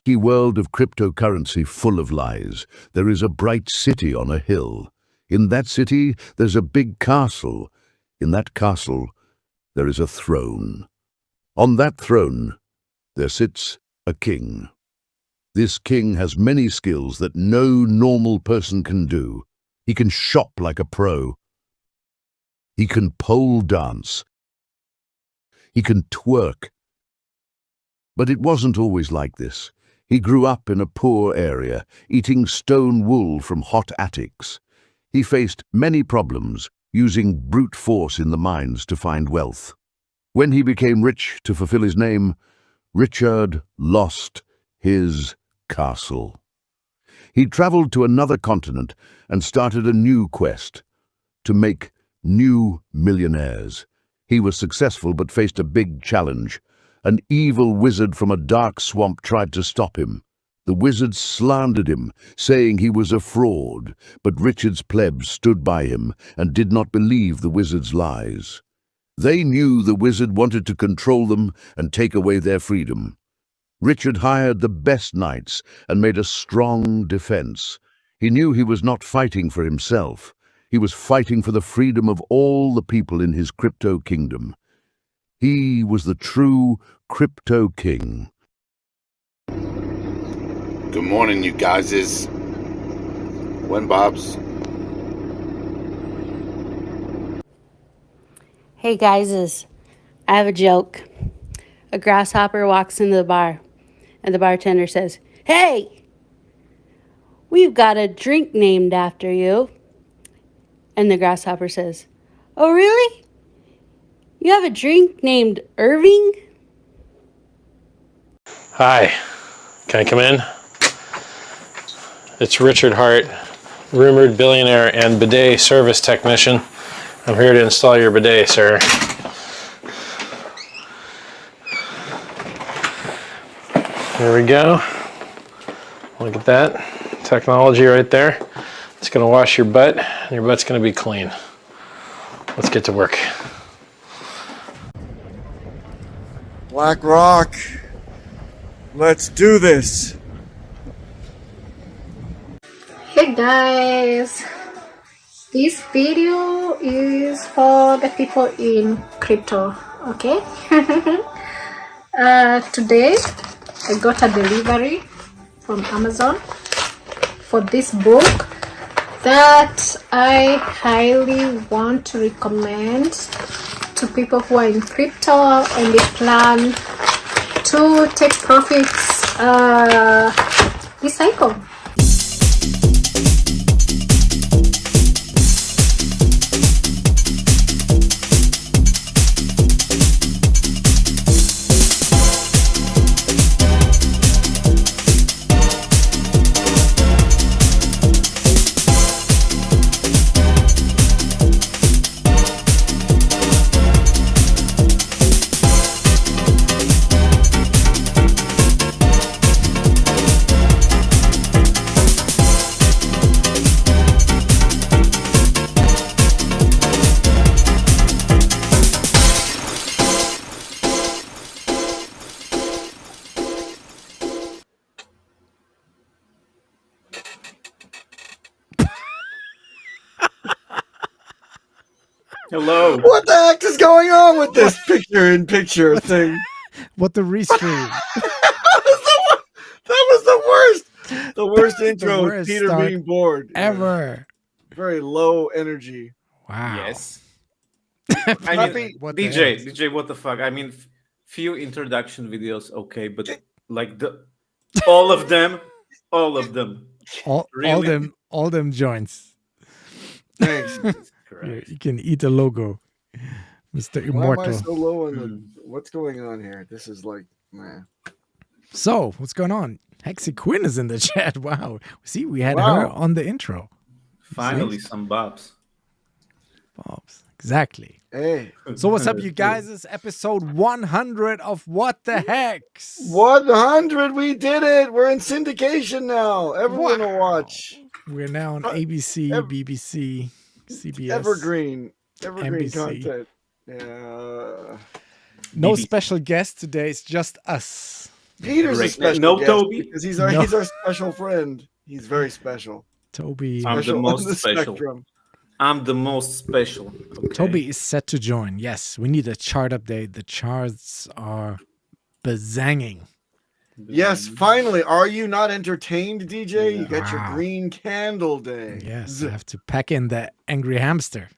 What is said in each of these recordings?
wacky world of cryptocurrency full of lies, there is a bright city on a hill. In that city, there's a big castle. In that castle, there is a throne. On that throne, there sits a king. This king has many skills that no normal person can do. He can shop like a pro. He can pole dance. He can twerk. But it wasn't always like this. He grew up in a poor area, eating stone wool from hot attics. He faced many problems, using brute force in the mines to find wealth. When he became rich to fulfill his name, Richard lost his castle. He traveled to another continent and started a new quest to make new millionaires. He was successful but faced a big challenge. An evil wizard from a dark swamp tried to stop him. The wizard slandered him, saying he was a fraud, but Richard's plebs stood by him and did not believe the wizard's lies. They knew the wizard wanted to control them and take away their freedom. Richard hired the best knights and made a strong defense. He knew he was not fighting for himself. He was fighting for the freedom of all the people in his crypto kingdom. He was the true crypto king. Good morning, you guys. When Bob's. Hey guys, I have a joke. A grasshopper walks into the bar, and the bartender says, "Hey, we've got a drink named after you." And the grasshopper says, "Oh, really? You have a drink named Irving?" Hi, can I come in? It's Richard Hart, rumored billionaire and bidet service technician. I'm here to install your bidet, sir. There we go. Look at that technology right there. It's gonna wash your butt, and your butt's gonna be clean. Let's get to work. Black Rock, let's do this. Hey guys, this video is for the people in crypto, okay? Today I got a delivery from Amazon for this book that I highly want to recommend to people who are in crypto and they plan to take profits this cycle. Hello. What the heck is going on with this picture-in-picture thing? What the restream? That was the worst. The worst intro. worst Peter start being bored. Ever. Very low energy. Wow. Yes. I mean, What the DJ, what the fuck? I mean, few introduction videos, okay, but like all of them. All Really? them joints. Thanks. You can eat a logo, Mr. Why am I Immortal. so low on the? What's going on here? This is like, man. So, what's going on? Hexy Quinn is in the chat. Wow. See, we had Wow. her on the intro. Finally, some bobs. Bobs. Exactly. Hey. So what's up, you guys? It's episode 100 of What the Hex. 100. We did it. We're in syndication now. Everyone will Wow. watch. We're now on ABC, BBC, CBS. Evergreen NBC. content. Yeah. No BBC. special guest today. It's just us. Peter's a Great. special No, guest Toby? because he's No. our special friend. He's very special. Toby. I'm the Special most on the special. spectrum. I'm the most special. Okay. Toby is set to join. Yes, we need a chart update. The charts are bazanging. Yes, finally. Are you not entertained, DJ? You got your Wow. green candle day. Yes, I have to pack in the angry hamster.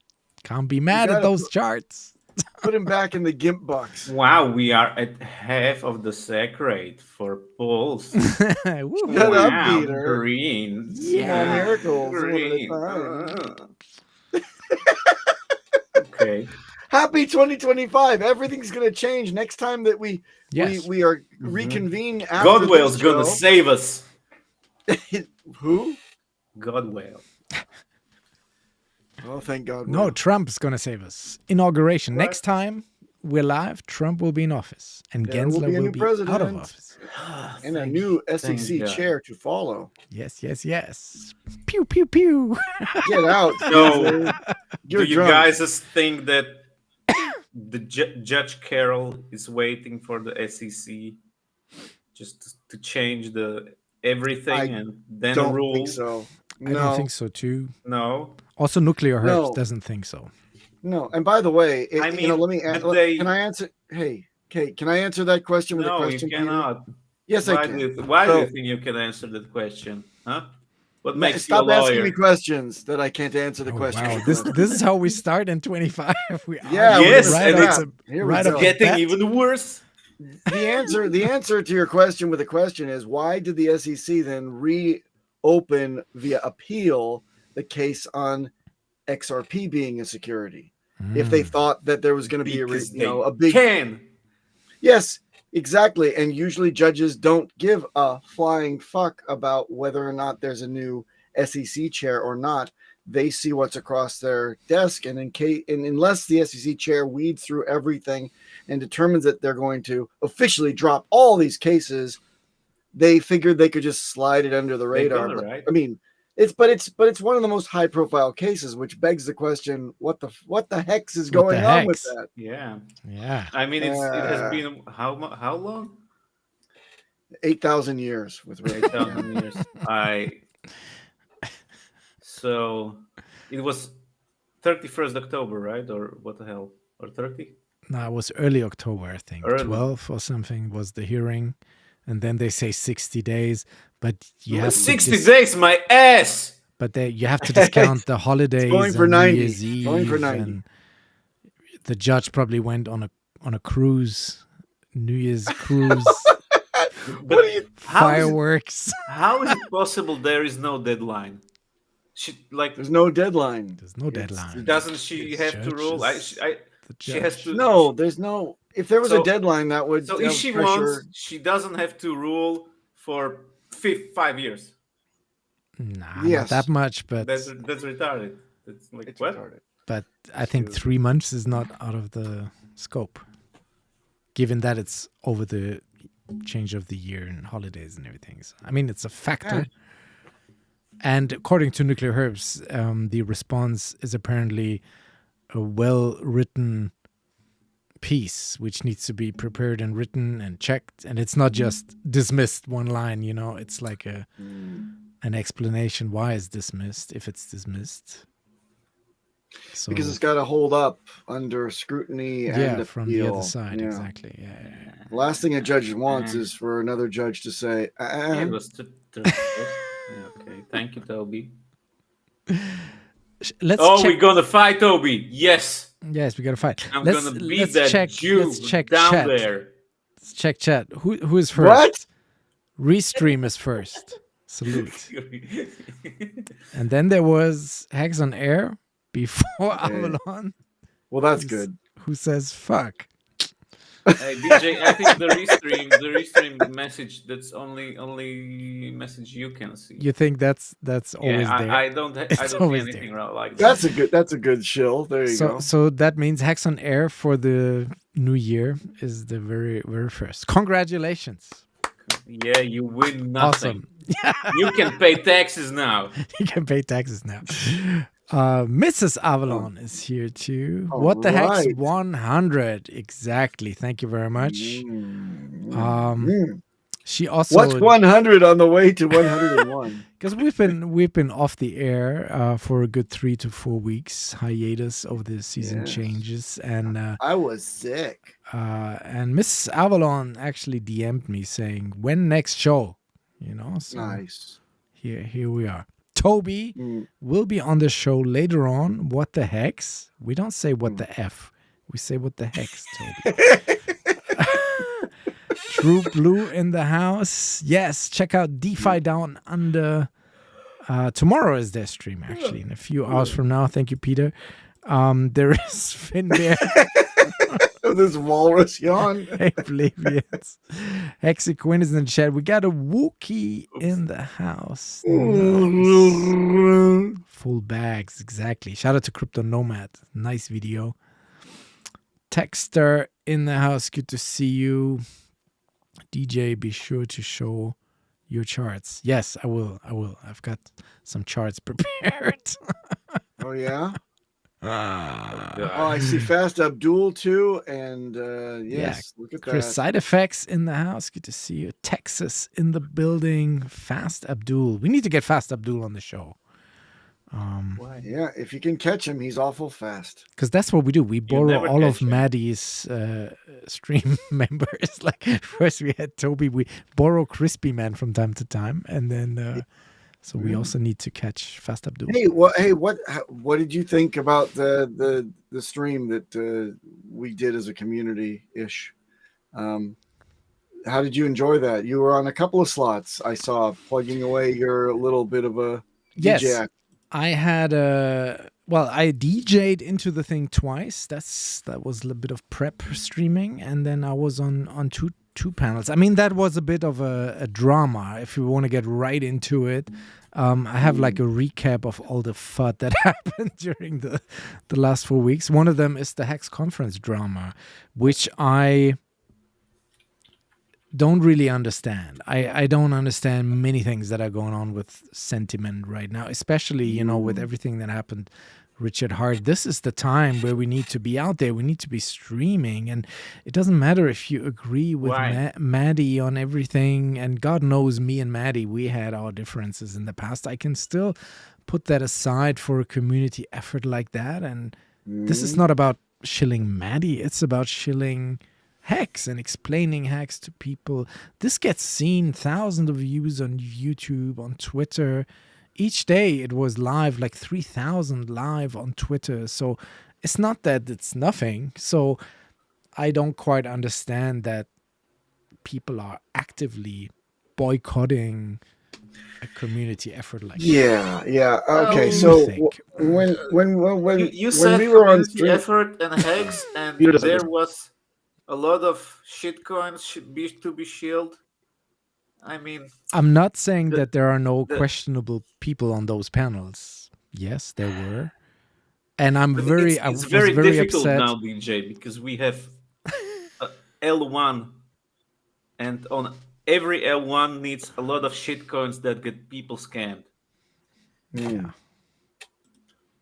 Can't be mad at gotta those charts. Put him back in the GIMP box. Wow, we are at half of the sack rate for Pulse. Woo. Shut up, Wow, Peter. green. Small miracles, one at a Green. time. Okay. Happy 2025. Everything's going to change next time that we Yes. we are reconvene after Godwell's this gonna show. save us. Who? Godwell. Oh, thank God. No, Will. Trump's going to save us. Inauguration. What? Next time we're live, Trump will be in office. And There will Gensler be a will new be out of president. office. And a new thank SEC God. chair to follow. Yes, yes, yes. Pew, pew, pew. Get out. No. You're Do you drunk. guys just think that the Judge Carroll is waiting for the SEC just to change the everything I and then don't rule? think so. I No, don't think so, too. No. Also, Nuclear Herbs No. doesn't think so. no. And by the way, I you know, mean, let me. but they- Can I answer? Hey, Kate, can I answer that question with a No, question? you Peter? cannot. Yes, Why I do can. you, why do So- you think you can answer that question? Huh? What makes Stop you a asking lawyer? me questions that I can't answer the Oh, question. wow. This is how we start in 25. We are Yeah, Yes, right and off it's the, Here we right go. off the Getting bat. even worse. The answer to your question with a question is, why did the SEC then reopen via appeal the case on XRP being a security? If they thought that there was going to be Because a big can. Yes, exactly. And usually judges don't give a flying fuck about whether or not there's a new SEC chair or not. They see what's across their desk, and unless the SEC chair weeds through everything and determines that they're going to officially drop all these cases, they figured they could just slide it under the They're radar. gonna, But, right? I mean, it's one of the most high profile cases, which begs the question: what the hex is What the going on with hex? that? Yeah. Yeah. I mean, it has Uh, been how long? 8,000 years with Ray. 8,000 years. So it was 31st October, right? Or what the hell? Or 30? No, it was early October, I think. Early. 12 or something was the hearing. And then they say 60 days. But you have 60 to days, my ass. But you have to discount the holidays going for and 90. New Year's It's going for Eve, 90. and the judge probably went on a cruise, New Year's cruise, But fireworks. how is it possible there is no deadline? There's no deadline. There's no deadline. Doesn't she The have to judge rule? is the She has judge. to. No, there's no. If there was So- a deadline, that would. So have if she pressure. wants, she doesn't have to rule for 5 years. Nah, Yes. not that much, but That's retarded. It's like It's what? retarded. but I think 3 months is not out of the scope, given that it's over the change of the year and holidays and everything. So, I mean, it's a factor. And according to Nuclear Herbs, the response is apparently a well-written piece, which needs to be prepared and written and checked. And it's not just dismissed one line, it's like an explanation why it's dismissed, if it's dismissed. So, Because it's got to hold up under scrutiny and from the appeal. other side, Yeah. exactly. Yeah. The last thing a judge wants is for another judge to say, Yeah, it was okay. Thank you, Toby. Let's Oh, check. we're gonna fight Toby. Yes, Yes, we gotta fight. I'm let's, gonna beat let's that check, Jew let's check down chat. there. Let's check chat. Who is first? What? Restream is first. Salute. And then there was Hex on Air before Avalon, Well, that's good. who says fuck. Hey, DJ, I think the restream message. That's only message you can see. You think that's always Yeah, there? I don't. I It's don't always see anything there. like That's that. a good shill. There you go. So that means Hex on Air for the new year is the very, very first. Congratulations. Yeah, you win nothing. Awesome. You can pay taxes now. You can pay taxes now. Mrs. Avalon is here too. All What the heck's right. 100? Exactly. Thank you very much. Mm. Um, She also What's 100 on the way to 101? because we've been off the air for a good 3 to 4 weeks hiatus over the season changes, and I was sick. and Miss Avalon actually DM'd me saying when next show, So Nice. Here we are. Toby will be on the show later on. What the hex? We don't say what the F. We say what the hex, Toby. True Blue in the house. Yes, check out DeFi Down Under. Tomorrow is their stream, actually, in a few hours from now. Thank you, Peter. There is Finn there. This walrus yawn. Hey, Oblivions. Hexaquin is in the chat. We got a Wookiee in the house. Nice. Full bags, exactly. Shout out to Crypto Nomad. Nice video. Texter in the house. Good to see you. DJ, be sure to show your charts. Yes, I will. I've got some charts prepared. Oh, yeah? I see Fast Abdul too, and yes, look at Chris that. Side Effects in the house. Good to see you. Texas in the building. Fast Abdul. We need to get Fast Abdul on the show. Yeah, if you can catch him, he's awful fast. Because that's what we do. We borrow never all of catch him. Maddie's stream members. Like first we had Toby. We borrow Crispy Man from time to time, and then so we also need to catch Fast Abdul. What did you think about the stream that we did as a community ish? How did you enjoy that? You were on a couple of slots. I saw plugging away your little bit of a Yes. DJ act. I had I DJ'd into the thing twice. That was a little bit of prep streaming, and then I was on two panels. I mean, that was a bit of a drama. If you want to get right into it, I have like a recap of all the FUD that happened during the last 4 weeks. One of them is the HEX conference drama, which I don't really understand. I don't understand many things that are going on with sentiment right now, especially, with everything that happened. Richard Hart, this is the time where we need to be out there. We need to be streaming. And it doesn't matter if you agree with Maddie on everything. And God knows me and Maddie, we had our differences in the past. I can still put that aside for a community effort like that. And this is not about shilling Maddie. It's about shilling HEX and explaining HEX to people. This gets seen, thousands of views on YouTube, on Twitter. Each day it was live, like 3,000 live on Twitter. So it's not that it's nothing. So I don't quite understand that people are actively boycotting a community effort like that. Yeah. Okay, so when you said we were on community stream, effort and HEX, and there was a lot of shitcoins to be shielded. I mean, I'm not saying that there are no questionable people on those panels. Yes, there were. And I was very difficult upset now, DJ, because we have L1, and on every L1 needs a lot of shitcoins that get people scammed. Yeah.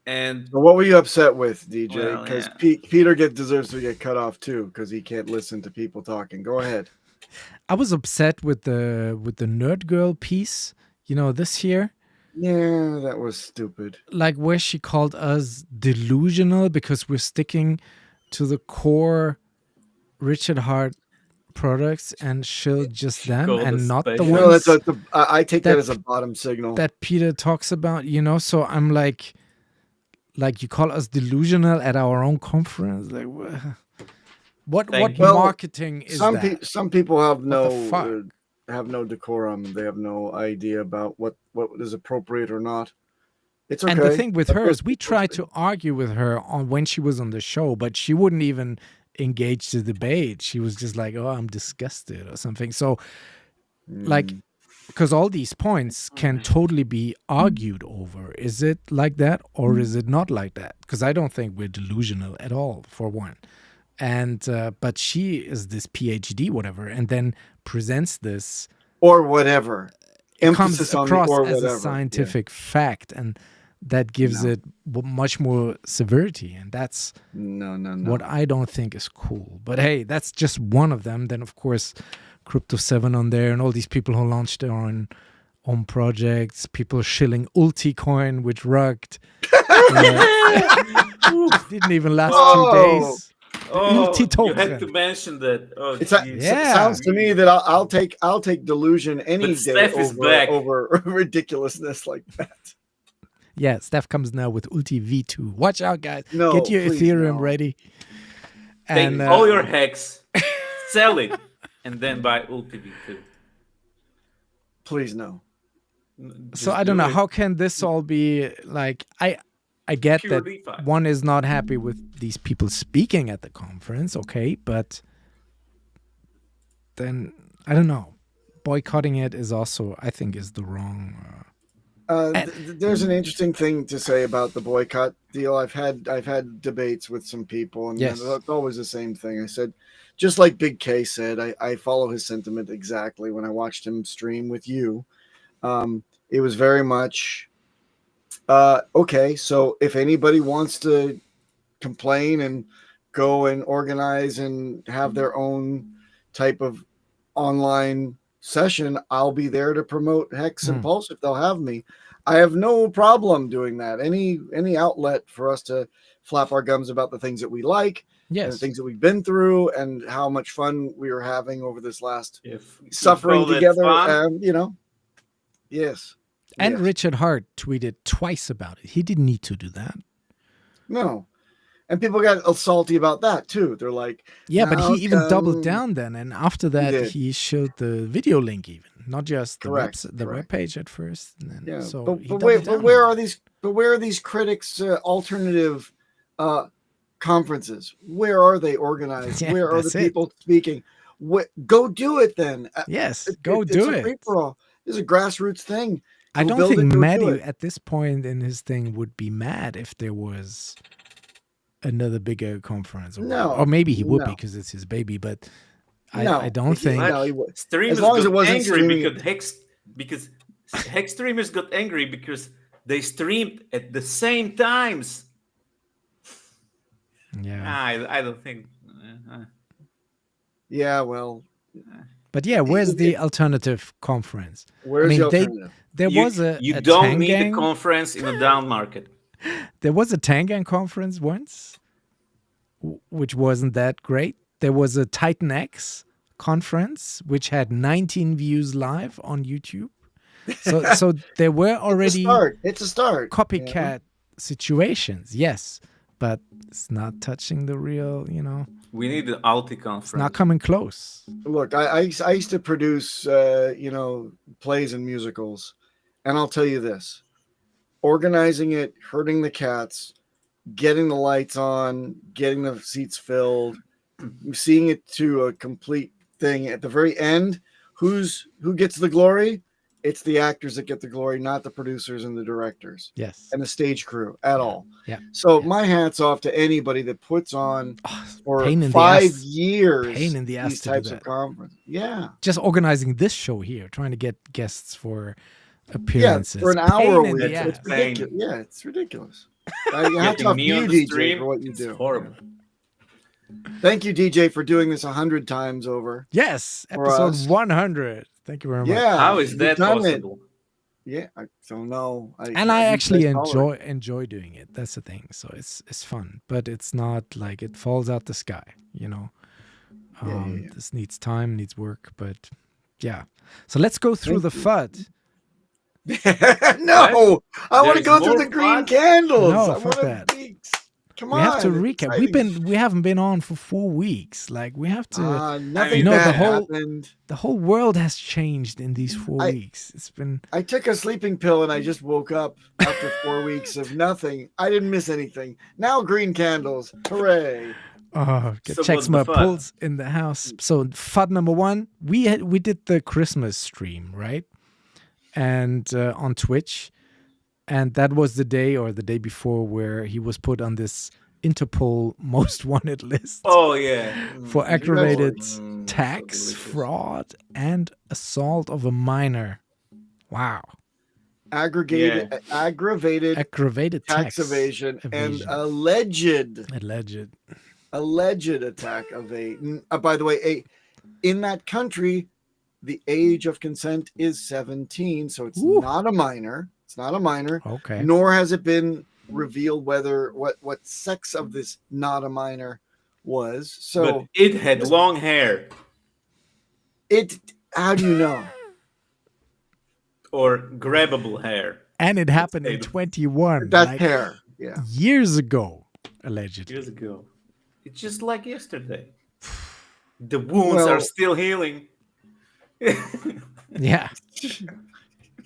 And so what were you upset with, DJ? Because Well, Peter deserves to get cut off too, because he can't listen to people talking. Go ahead. I was upset with the Nerd Girl piece, this year. Yeah, that was stupid. Like where she called us delusional because we're sticking to the core Richard Hart products and shield just them called and us not the special. ones No, I take that as a bottom signal. that Peter talks about, So I'm like you call us delusional at our own conference. Like, what marketing is that? Some people have the no decorum. They have no idea about what is appropriate or not. It's okay. And the thing with her is we tried to argue with her on when she was on the show, but she wouldn't even engage the debate. She was just like, "Oh, I'm disgusted" or something. So, because all these points can totally be argued over. Is it like that or is it not like that? Because I don't think we're delusional at all, for one. And but she is this PhD, whatever, and then presents this or whatever. Emphasis comes across as a scientific fact, and that gives it much more severity, and that's no what I don't think is cool. But hey, that's just one of them. Then of course, Crypto 7 on there, and all these people who launched their own projects, people shilling Ulticoin, which rugged. Didn't even last 2 days. Oh, you Token. had to mention that. Oh, It Yeah. sounds to me that I'll take delusion any But day Steph is back. over ridiculousness like that. Yeah, Steph comes now with Ulti V2. Watch out, guys. No, Get your please, Ethereum no. ready. Take And all your hex, sell it, and then buy Ulti too. Please no. so I don't know, how can this all be like, I get Pure that DeFi. one is not happy with these people speaking at the conference, okay, but then I don't know. Boycotting it is also, I think, is the wrong. There's an interesting thing to say about the boycott deal. I've had debates with some people, and Yes. it's always the same thing. I said, just like Big K said, I follow his sentiment exactly. When I watched him stream with you, it was very much okay. So if anybody wants to complain and go and organize and have their own type of online session, I'll be there to promote Hex and Pulse if they'll have me. I have no problem doing that. Any outlet for us to flap our gums about the things that we like, and the Yes. things that we've been through, and how much fun we were having over this last If you suffering call it together. fun, Yes. And Yes. Richard Hart tweeted twice about it. He didn't need to do that. No. And people got salty about that too. They're like, Yeah, but "How he even doubled come-" down then, and after that did. he showed the video link, even not just the Correct, the correct. webpage at first. And then, Yeah, so but, he but, doubled wait, down but where on are these? But where are these critics' alternative conferences? Where are they organized? Yeah, Where are that's the it. people speaking? Go do it then. Yes, It- go it's do a it. free-for-all. This is a grassroots thing. I Go don't build think it, go do Matty it. at this point in his thing would be mad if there was another bigger conference. No, or maybe he would no. because it's his baby, but No, I don't think. No, he would. streamers As long as got it wasn't angry streaming- because Hex streamers got angry because they streamed at the same times. Yeah. I don't think. Yeah, well, But yeah, where's the alternative conference? where's mean, the alternative? There was a You a don't need a Tangang- conference in a down market. There was a Tangang conference once, which wasn't that great. There was a Titan X conference, which had 19 views live on YouTube. So there were already It's a start. copycat situations, yes, but it's not touching the real, We need an Alti it's conference. not coming close. Look, I used to produce, plays and musicals, and I'll tell you this: organizing it, herding the cats, getting the lights on, getting the seats filled, seeing it to a complete thing. At the very end, who gets the glory? It's the actors that get the glory, not the producers and the directors Yes. and the stage crew at all. Yeah. So my hat's off to anybody that puts on for pain in the 5 ass. years Pain in the ass these to do types that. of conferences. Yeah. Just organizing this show here, trying to get guests for appearances. For an Pain hour a in week. the It's ass. ridiculous. Yeah, it's ridiculous. Hats Getting off me you, on the DJ, stream, for what you it's do. horrible. Thank you, DJ, for doing this 100 times over. Yes, For episode us. 100. Thank you very much. Yeah. How is you've that done it. possible? Yeah, I don't know. And I actually you guys follow it. enjoy doing it. That's the thing. So it's fun, but it's not like it falls out the sky. Yeah. This needs time, needs work, but yeah. So let's go through the FUD. No, I want to There's go through more the green fun? candles. No, I fuck wanna that. be- Come on. We have to it's recap. exciting. We haven't been on for 4 weeks. Like we have to. Nothing the bad whole- happened. The whole world has changed in these 4 weeks. It's been. I took a sleeping pill and I just woke up after 4 weeks of nothing. I didn't miss anything. Now green candles. Hooray. So Checks what's my the FUD? pulse in the house. So FUD number 1, we did the Christmas stream, right? And on Twitch, and that was the day or the day before where he was put on this Interpol most wanted list Oh yeah. for aggravated so tax, delicious. fraud, and assault of a minor. Wow. Aggravated Aggravated tax evasion and alleged Alleged. attack of by the way, in that country, the age of consent is 17, so it's Ooh. not a minor. It's not a minor. Okay. Nor has it been revealed whether what sex of this not a minor was. So But it had long hair. How do you know? Or grabbable hair. And it happened in 21. That like hair. Yeah. Years ago, allegedly. Years ago. It's just like yesterday. The wounds are still healing. Yeah.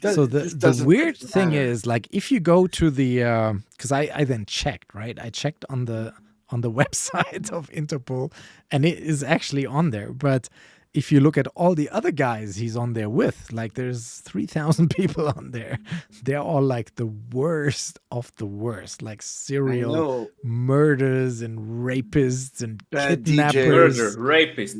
So the weird thing is, like, if you go to the because I then checked, right? I checked on the website of Interpol, and it is actually on there. But if you look at all the other guys he's on there with, like, there's 3,000 people on there. They're all like the worst of the worst, like serial murders and rapists and Bad kidnappers. Murder, rapist,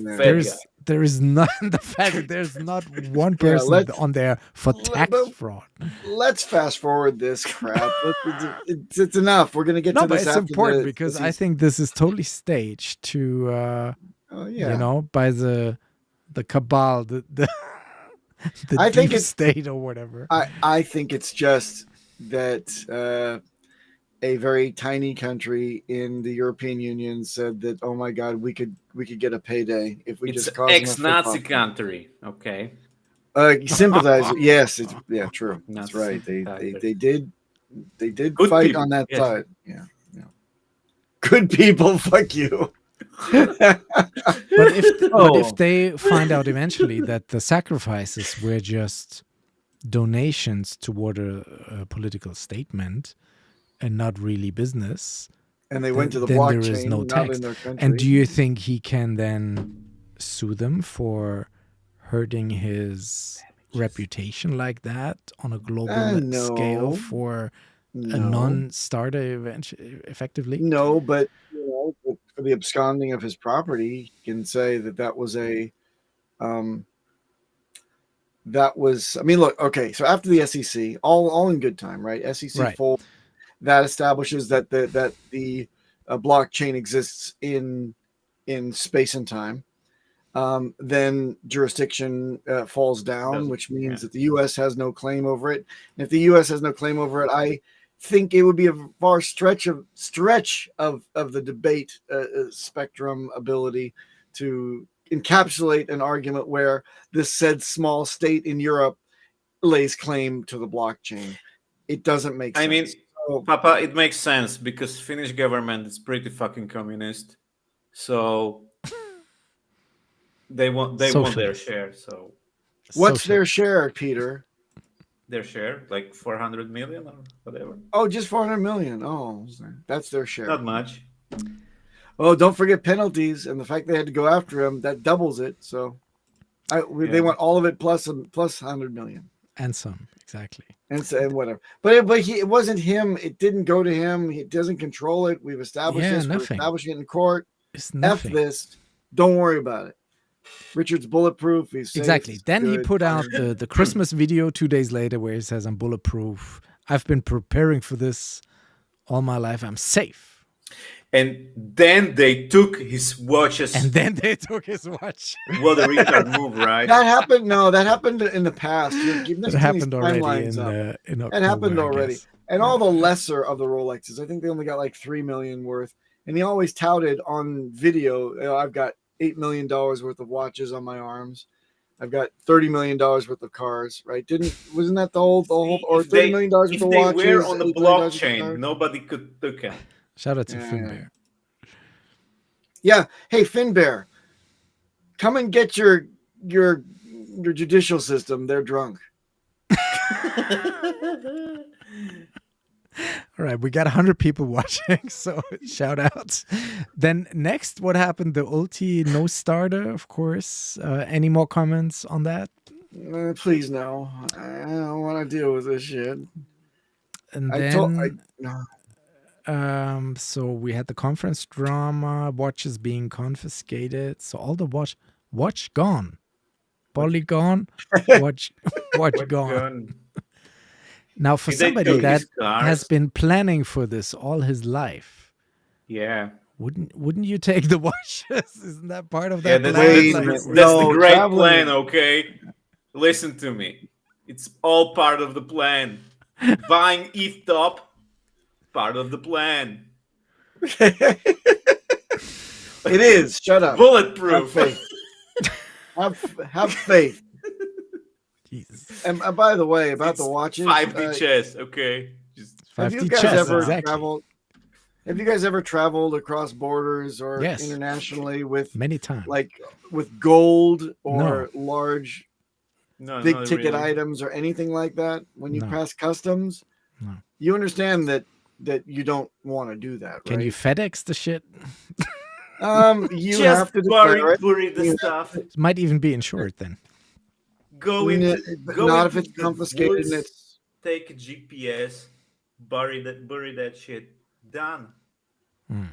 There is not the fact that there's not one person on there for tax fraud. Let's fast forward this crap. It's enough. We're gonna get to this. But it's important because I think this is totally staged to, you know, by the cabal, the deep state or whatever. I think it's just that a very tiny country in the European Union said that, oh my God, we could get a payday if we just cause ex-Nazi country. Okay. Sympathizer. Yes. True. That's right. They did good fight people. On that side. Yeah. Good people. Fuck you. but if they find out eventually that the sacrifices were just donations toward a political statement and not really business, and they went to the blockchain, there is no tax. In their country. And do you think he can then sue them for hurting his reputation like that on a global scale for a non-starter effectively? No, but for the absconding of his property, you can say that was a I mean, look, okay, so after the SEC, all in good time, right? SEC full that establishes that the blockchain exists in space and time. Then jurisdiction falls down, which means that the U.S. has no claim over it. And if the U.S. has no claim over it, I think it would be a far stretch of the debate spectrum ability to encapsulate an argument where this said small state in Europe lays claim to the blockchain. It doesn't make sense. I mean, Papa, it makes sense because Finnish government is pretty fucking communist, so they want their share. So what's their share, Peter? Their share, like 400 million or whatever. Oh, just 400 million. Oh, that's their share. Not much. Oh, don't forget penalties and the fact they had to go after him. That doubles it. So they want all of it plus 100 million. And some, exactly. And whatever. But it wasn't him. It didn't go to him. He doesn't control it. We've established this. Nothing. We're establishing it in court. It's nothing. F this. Don't worry about it. Richard's bulletproof. He's safe. Exactly. Then he put out the Christmas video 2 days later where he says, I'm bulletproof. I've been preparing for this all my life. I'm safe. And then they took his watches. And then they took his watch. What a retard move, right? That happened. No, that happened in the past. It happened already in October, it happened already. And all the lesser of the Rolexes, I think they only got like 3 million worth. And he always touted on video, I've got $8 million worth of watches on my arms. I've got $30 million worth of cars, right? Wasn't that the whole or $30 million worth of watches? If they were on the blockchain, nobody could look at. Shout out to Finbear. Yeah. Hey, Finbear, come and get your judicial system. They're drunk. All right, we got 100 people watching, so shout outs. Then next, what happened? The ulti no starter, of course. Any more comments on that? Please no. I don't want to deal with this shit. And then so we had the conference drama, watches being confiscated. So all the watch gone, Polygon, watch gone. Now, for somebody that has been planning for this all his life, Wouldn't you take the washes? Isn't that part of Yeah, that Wait a plan? minute. that's No, the great traveling- plan, okay? Listen to me. It's all part of the plan. Buying ETH top, part of the plan. It is. Shut up. Have Bulletproof. faith. Have faith. Jesus. And by the way, about It's the watches, 5D chess, okay? Just have you 5D guys chess, ever exactly. traveled? Have you guys ever traveled across borders or Yes. internationally with Many times. like with gold or large no, big not ticket really. items or anything like that? When you No. pass customs, No. you understand that you don't want to do that, Can right? you FedEx the shit? You Just have to declare it. bury the You- stuff. It might even be insured then. Go N- into but go not into if it's the confiscated and woods, it's take a GPS, bury that shit. Done. Hmm.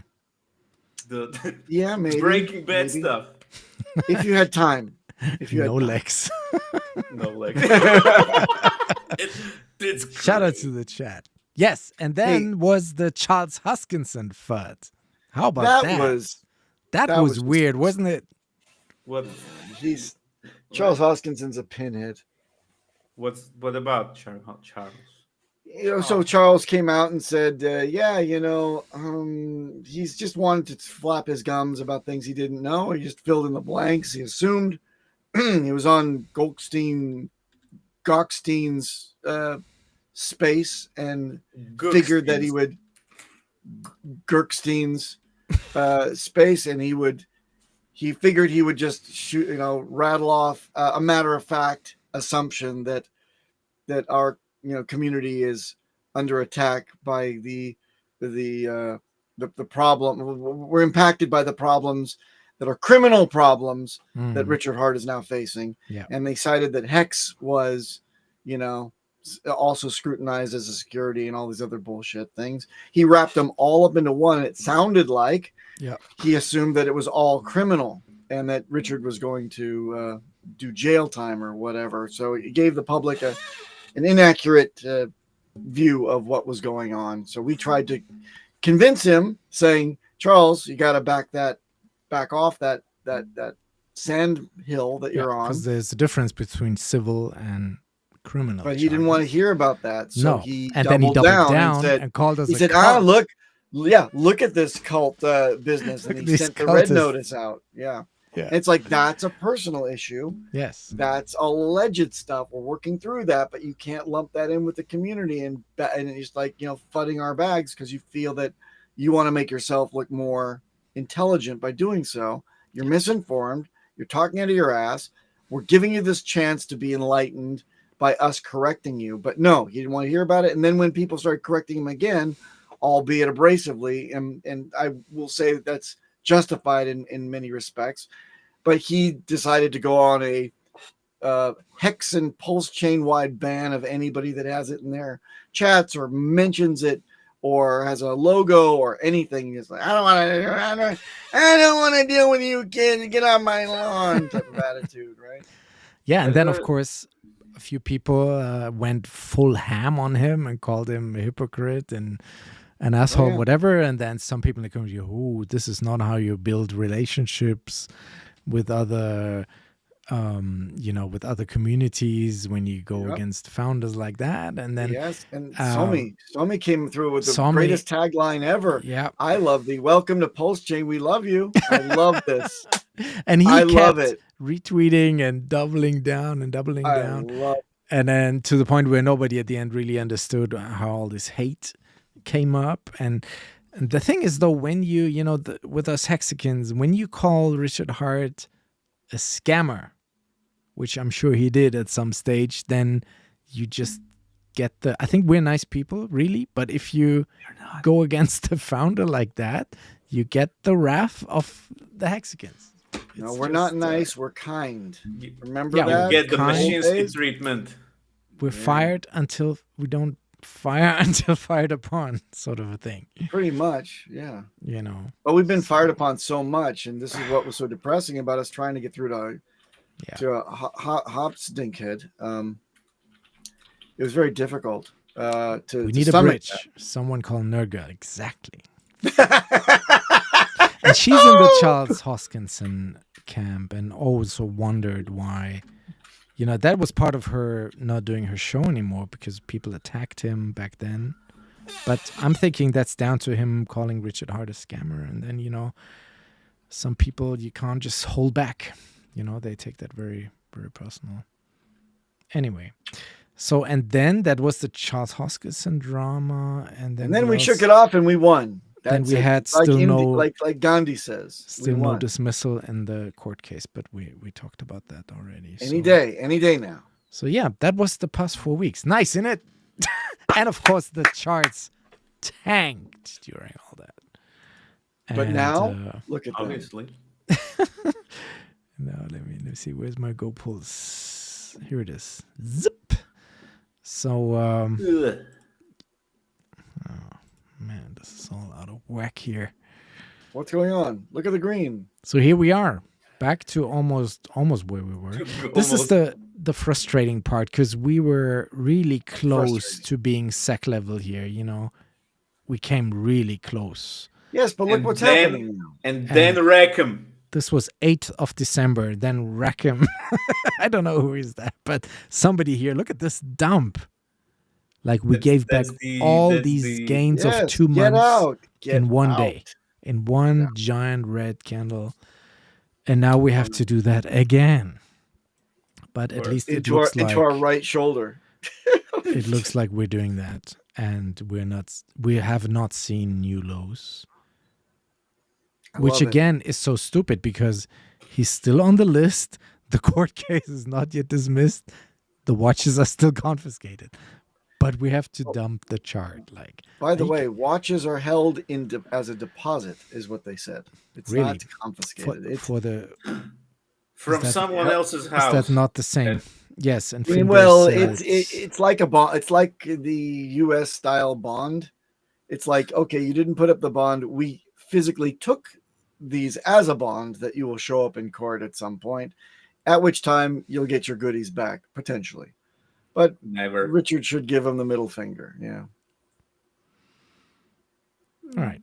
The yeah, maybe Breaking Bad maybe. stuff. If you had time. If you had No time. legs. No like it's Shout out great. to the chat. Yes, and then was the Charles Hoskinson FUD. How about that? that was that that was was weird, wasn't it? What Charles Hoskinson's a pinhead. what about Charles? So Charles came out and said, yeah, he's just wanted to flap his gums about things he didn't know. He just filled in the blanks. He assumed he was on Gockstein's space and figured that he would Gerkstein's space, and he figured he would just shoot, rattle off a matter of fact assumption that our community is under attack by the problem. We're impacted by the problems that are criminal problems that Richard Hart is now facing. Yeah. And they cited that Hex was, also scrutinized as a security and all these other bullshit things. He wrapped them all up into one. And it sounded like he assumed that it was all criminal and that Richard was going to do jail time or whatever. So it gave the public an inaccurate view of what was going on. So we tried to convince him, saying, Charles, you got to back off that sand hill that you're on. Because there's a difference between civil and criminal. But he didn't want to hear about that. So he and then he doubled down and and called us. he a said, cult. look at this cult business. And he These sent the red cultists. notice out. Yeah. Yeah. It's like, that's a personal issue. Yes. That's alleged stuff. We're working through that, but you can't lump that in with the community and it's like, fudding our bags because you feel that you want to make yourself look more intelligent by doing so. You're misinformed. You're talking out of your ass. We're giving you this chance to be enlightened by us correcting you. But no, he didn't want to hear about it. And then when people started correcting him again, albeit abrasively, and I will say that that's justified in many respects, but he decided to go on a HEX and Pulschain wide ban of anybody that has it in their chats or mentions it or has a logo or anything. He's like, I don't want to deal with you, kid. Get on my lawn type of attitude, right? Yeah, and then of course a few people went full ham on him and called him a hypocrite and an asshole, whatever. And then some people in the community, this is not how you build relationships with other, with other communities when you go against founders like that. And then and Somi came through with the greatest tagline ever. Yeah, I love thee. Welcome to Pulsechain. We love you. I love this. And he love kept it. retweeting and doubling down. And then to the point where nobody at the end really understood how all this hate came up. And the thing is, though, when with us Hexicans, when you call Richard Hart a scammer, which I'm sure he did at some stage, then you just get I think we're nice people, really. But if you go against the founder like that, you get the wrath of the Hexicans. No, we're not nice. We're kind. Remember Yeah, that? You get the Kind Machinsky days? treatment. We're fired until we don't fire until fired upon, sort of a thing. Pretty much, yeah. But we've been fired upon so much, and this is what was so depressing about us trying to get through to a hops dinkhead. It was very difficult. We need a bridge. Someone call Nurga. Exactly. And she's in the Charles Hoskinson camp and also wondered why, that was part of her not doing her show anymore because people attacked him back then. But I'm thinking that's down to him calling Richard Hart a scammer. And then, some people you can't just hold back. They take that very, very personal. Anyway, and then that was the Charles Hoskinson drama. And then we shook it off and we won. Then we had like still like Gandhi says. Still no dismissal in the court case, but we talked about that already. Any day now. So yeah, that was the past 4 weeks. Nice, isn't it? And of course the charts tanked during all that. But now look at obviously. Now let me see. Where's my Go Pulse? Here it is. Zip. So oh man, this is all out of whack here. What's going on? Look at the green. So here we are, back to almost where we were. This is the frustrating part because we were really close to being SEC level here. We came really close. Yes, but look what's happening now. And then Rackham. This was 8th of December. Then Rackham. I don't know who is that, but somebody here. Look at this dump. Like we gave back all these gains of 2 months in one day, in one giant red candle. And now we have to do that again. But at least into our right shoulder. It looks like we're doing that. And we have not seen new lows. Which again is so stupid because he's still on the list. The court case is not yet dismissed. The watches are still confiscated. But we have to dump the chart. By the way, watches are held as a deposit, is what they said. It's really not confiscated. From someone else's house. Is that not the same? Yes, and it's like a bond. It's like the U.S. style bond. It's like, okay, you didn't put up the bond. We physically took these as a bond that you will show up in court at some point, at which time you'll get your goodies back potentially. But never. Richard should give him the middle finger. Yeah. All right.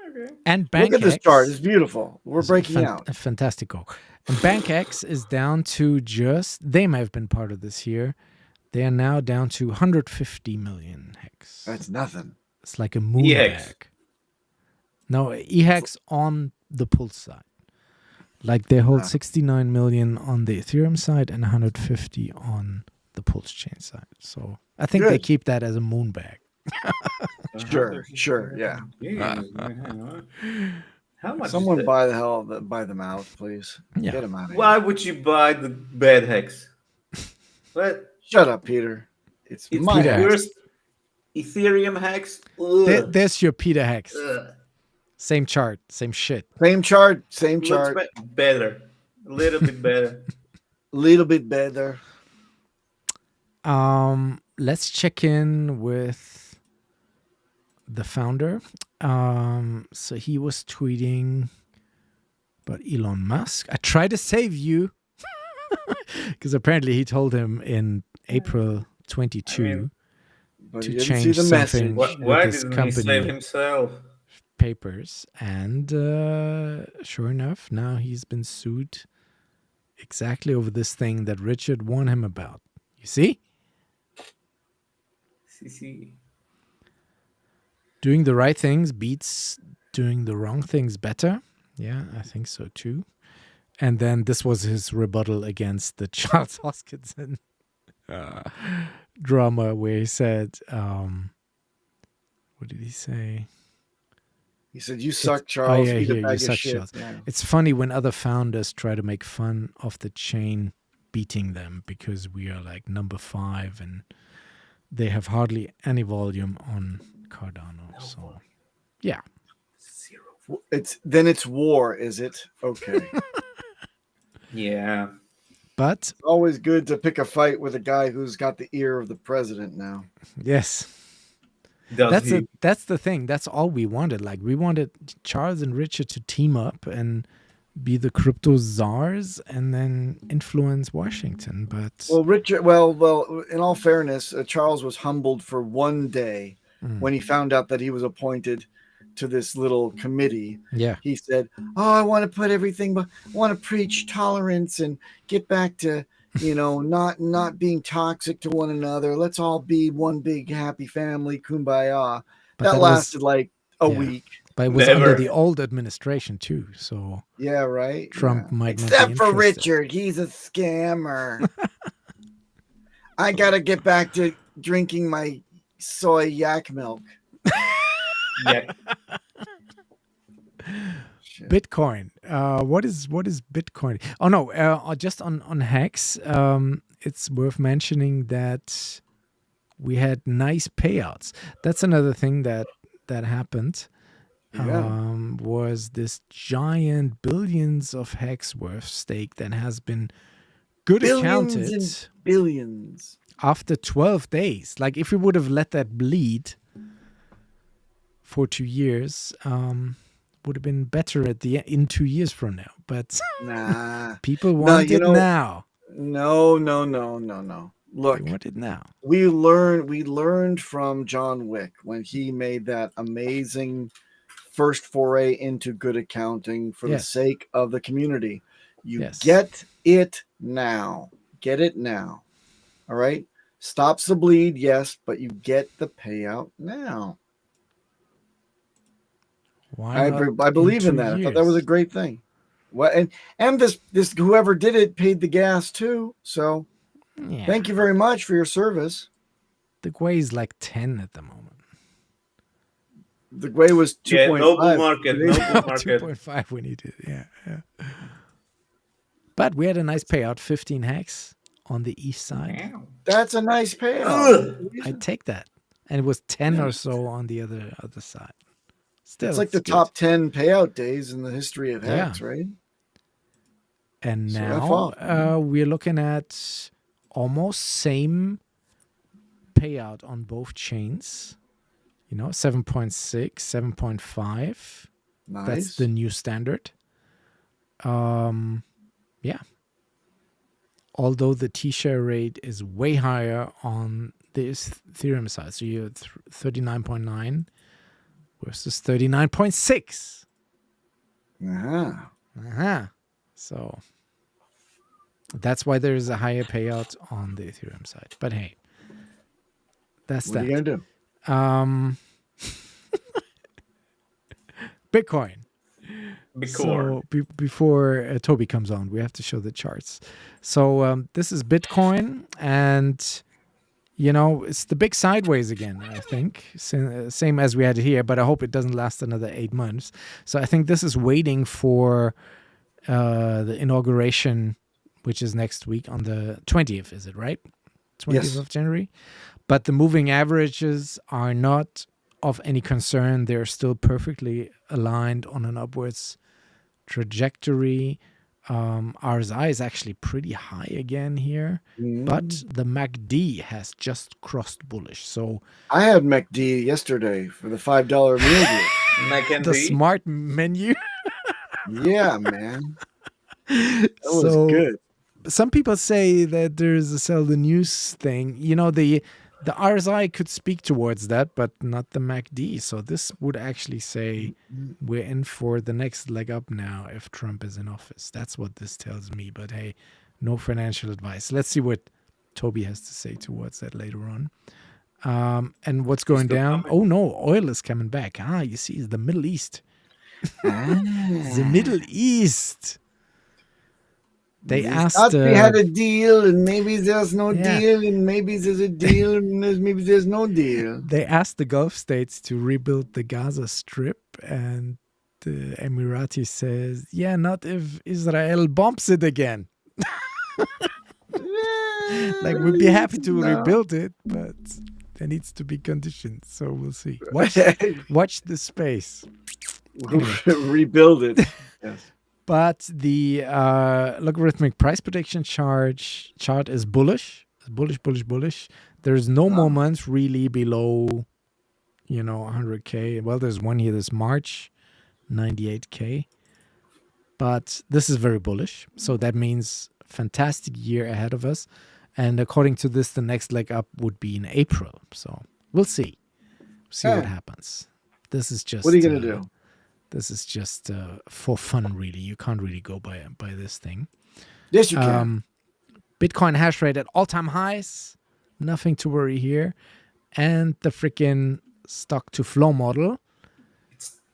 Okay. And Bank Look at this chart. It's beautiful. We're breaking out. Fantastico. And BankX is down to they may have been part of this here. They are now down to 150 million hex. That's nothing. It's like a moon bag. No, EHEX on the Pulse side. Like they hold 69 million on the Ethereum side and 150 on the Pulsechain side. So I think they keep that as a moon bag. Sure, yeah. How much? Someone buy them out, please. Yeah. Get them out of here. Why would you buy the bad hex? What? Shut up, Peter. It's my worst Ethereum hex. There's your Peter hex. Same chart, same shit. Same chart. Better. A little bit better. Little bit better. Let's check in with the founder. So he was tweeting about Elon Musk. I tried to save you because apparently he told him in April 22 to change something. Why didn't he save himself? Papers, and sure enough, now he's been sued exactly over this thing that Richard warned him about. You see? Doing the right things beats doing the wrong things better. Yeah, I think so too. And then this was his rebuttal against the Charles Hoskinson drama where he said, what did he say? He said, "You suck, Charles. Oh, yeah, you suck, Charles." Yeah. It's funny when other founders try to make fun of the chain beating them because we are like number 5 and they have hardly any volume on Cardano. So, yeah. 0. It's war, is it? Okay. Yeah. But it's always good to pick a fight with a guy who's got the ear of the president now. Yes. That's the thing. That's all we wanted. Like we wanted Charles and Richard to team up and be the crypto czars and then influence Washington. But Richard. Well. In all fairness, Charles was humbled for one day when he found out that he was appointed to this little committee. Yeah. He said, "Oh, I want to put everything, but I want to preach tolerance and get back to, not being toxic to one another. Let's all be one big happy family, kumbaya." But that that lasted was, like a yeah. week. But it was Never. under the old administration too, so Yeah, right. Trump Yeah. might not be Except for interested. Richard, he's a scammer. I gotta get back to drinking my soy yak milk. Yeah. Bitcoin. What is Bitcoin? Oh no, just on Hex. It's worth mentioning that we had nice payouts. That's another thing that happened. Yeah. Was this giant billions of Hex worth stake that has been good Billions accounted and billions. after 12 days. Like if we would have let that bleed for 2 years, would have been better in 2 years from now. But Nah. people want it now. No. Look, They want it now. we learned from John Wick when he made that amazing first foray into good accounting for the Yes. sake of the community. You Yes. get it now. Get it now. All right? Stops the bleed, yes, but you get the payout now. Why not I believe in 2 that. I thought that was a years? great thing. Well, and this whoever did it paid the gas too. So Yeah. thank you very much for your service. The Gwei is like 10 at the moment. The Gwei was 2.5. Yeah, no bull market. No bull market. 2.5 when he did. Yeah. But we had a nice payout, 15 Hex on the east side. That's a nice payout. I'd take that. And it was 10 or so on the other side. Still, It's like the good. top 10 payout days in the history of Hex, right? And So now we're looking at almost same payout on both chains. 7.6, 7.5. Nice. That's the new standard. Yeah. Although the T-share rate is way higher on the Ethereum side. So you're 39.9 versus 39.6. So that's why there is a higher payout on the Ethereum side. But hey, that's What are you that. gonna do? Bitcoin. Bitcoin. So before Toby comes on, we have to show the charts. So this is Bitcoin, and it's the big sideways again, I think. Same as we had here, but I hope it doesn't last another 8 months. So I think this is waiting for the inauguration, which is next week on the 20th, is it right? 20th Yes. of January. But the moving averages are not of any concern. They're still perfectly aligned on an upwards trajectory. RSI is actually pretty high again here, but the MACD has just crossed bullish. So I had MACD yesterday for the $5 meal deal. the smart menu. Yeah, man. That was good. Some people say that there's a sell the news thing. The RSI could speak towards that, but not the MACD. So this would actually say we're in for the next leg up now if Trump is in office. That's what this tells me. But hey, no financial advice. Let's see what Toby has to say towards that later on. And what's going down? Oh no, oil is coming back. You see, it's the Middle East. The Middle East. They asked. Thought we had a deal, and maybe there's no deal, and maybe there's a deal, and maybe there's no deal. They asked the Gulf states to rebuild the Gaza Strip, and the Emirati says, "Yeah, not if Israel bombs it again." Like we'd be happy to rebuild it, but there needs to be conditions. So we'll see. Watch the space. Rebuild it. Yes. But the logarithmic price prediction chart is bullish. Bullish. There's no moment really below, 100K. Well, there's one here this March, 98K. But this is very bullish. So that means fantastic year ahead of us. And according to this, the next leg up would be in April. So we'll see. See what happens. This is just. What are you gonna do? This is just for fun, really. You can't really go by this thing. Yes, you can. Bitcoin hash rate at all-time highs. Nothing to worry here. And the freaking stock to flow model.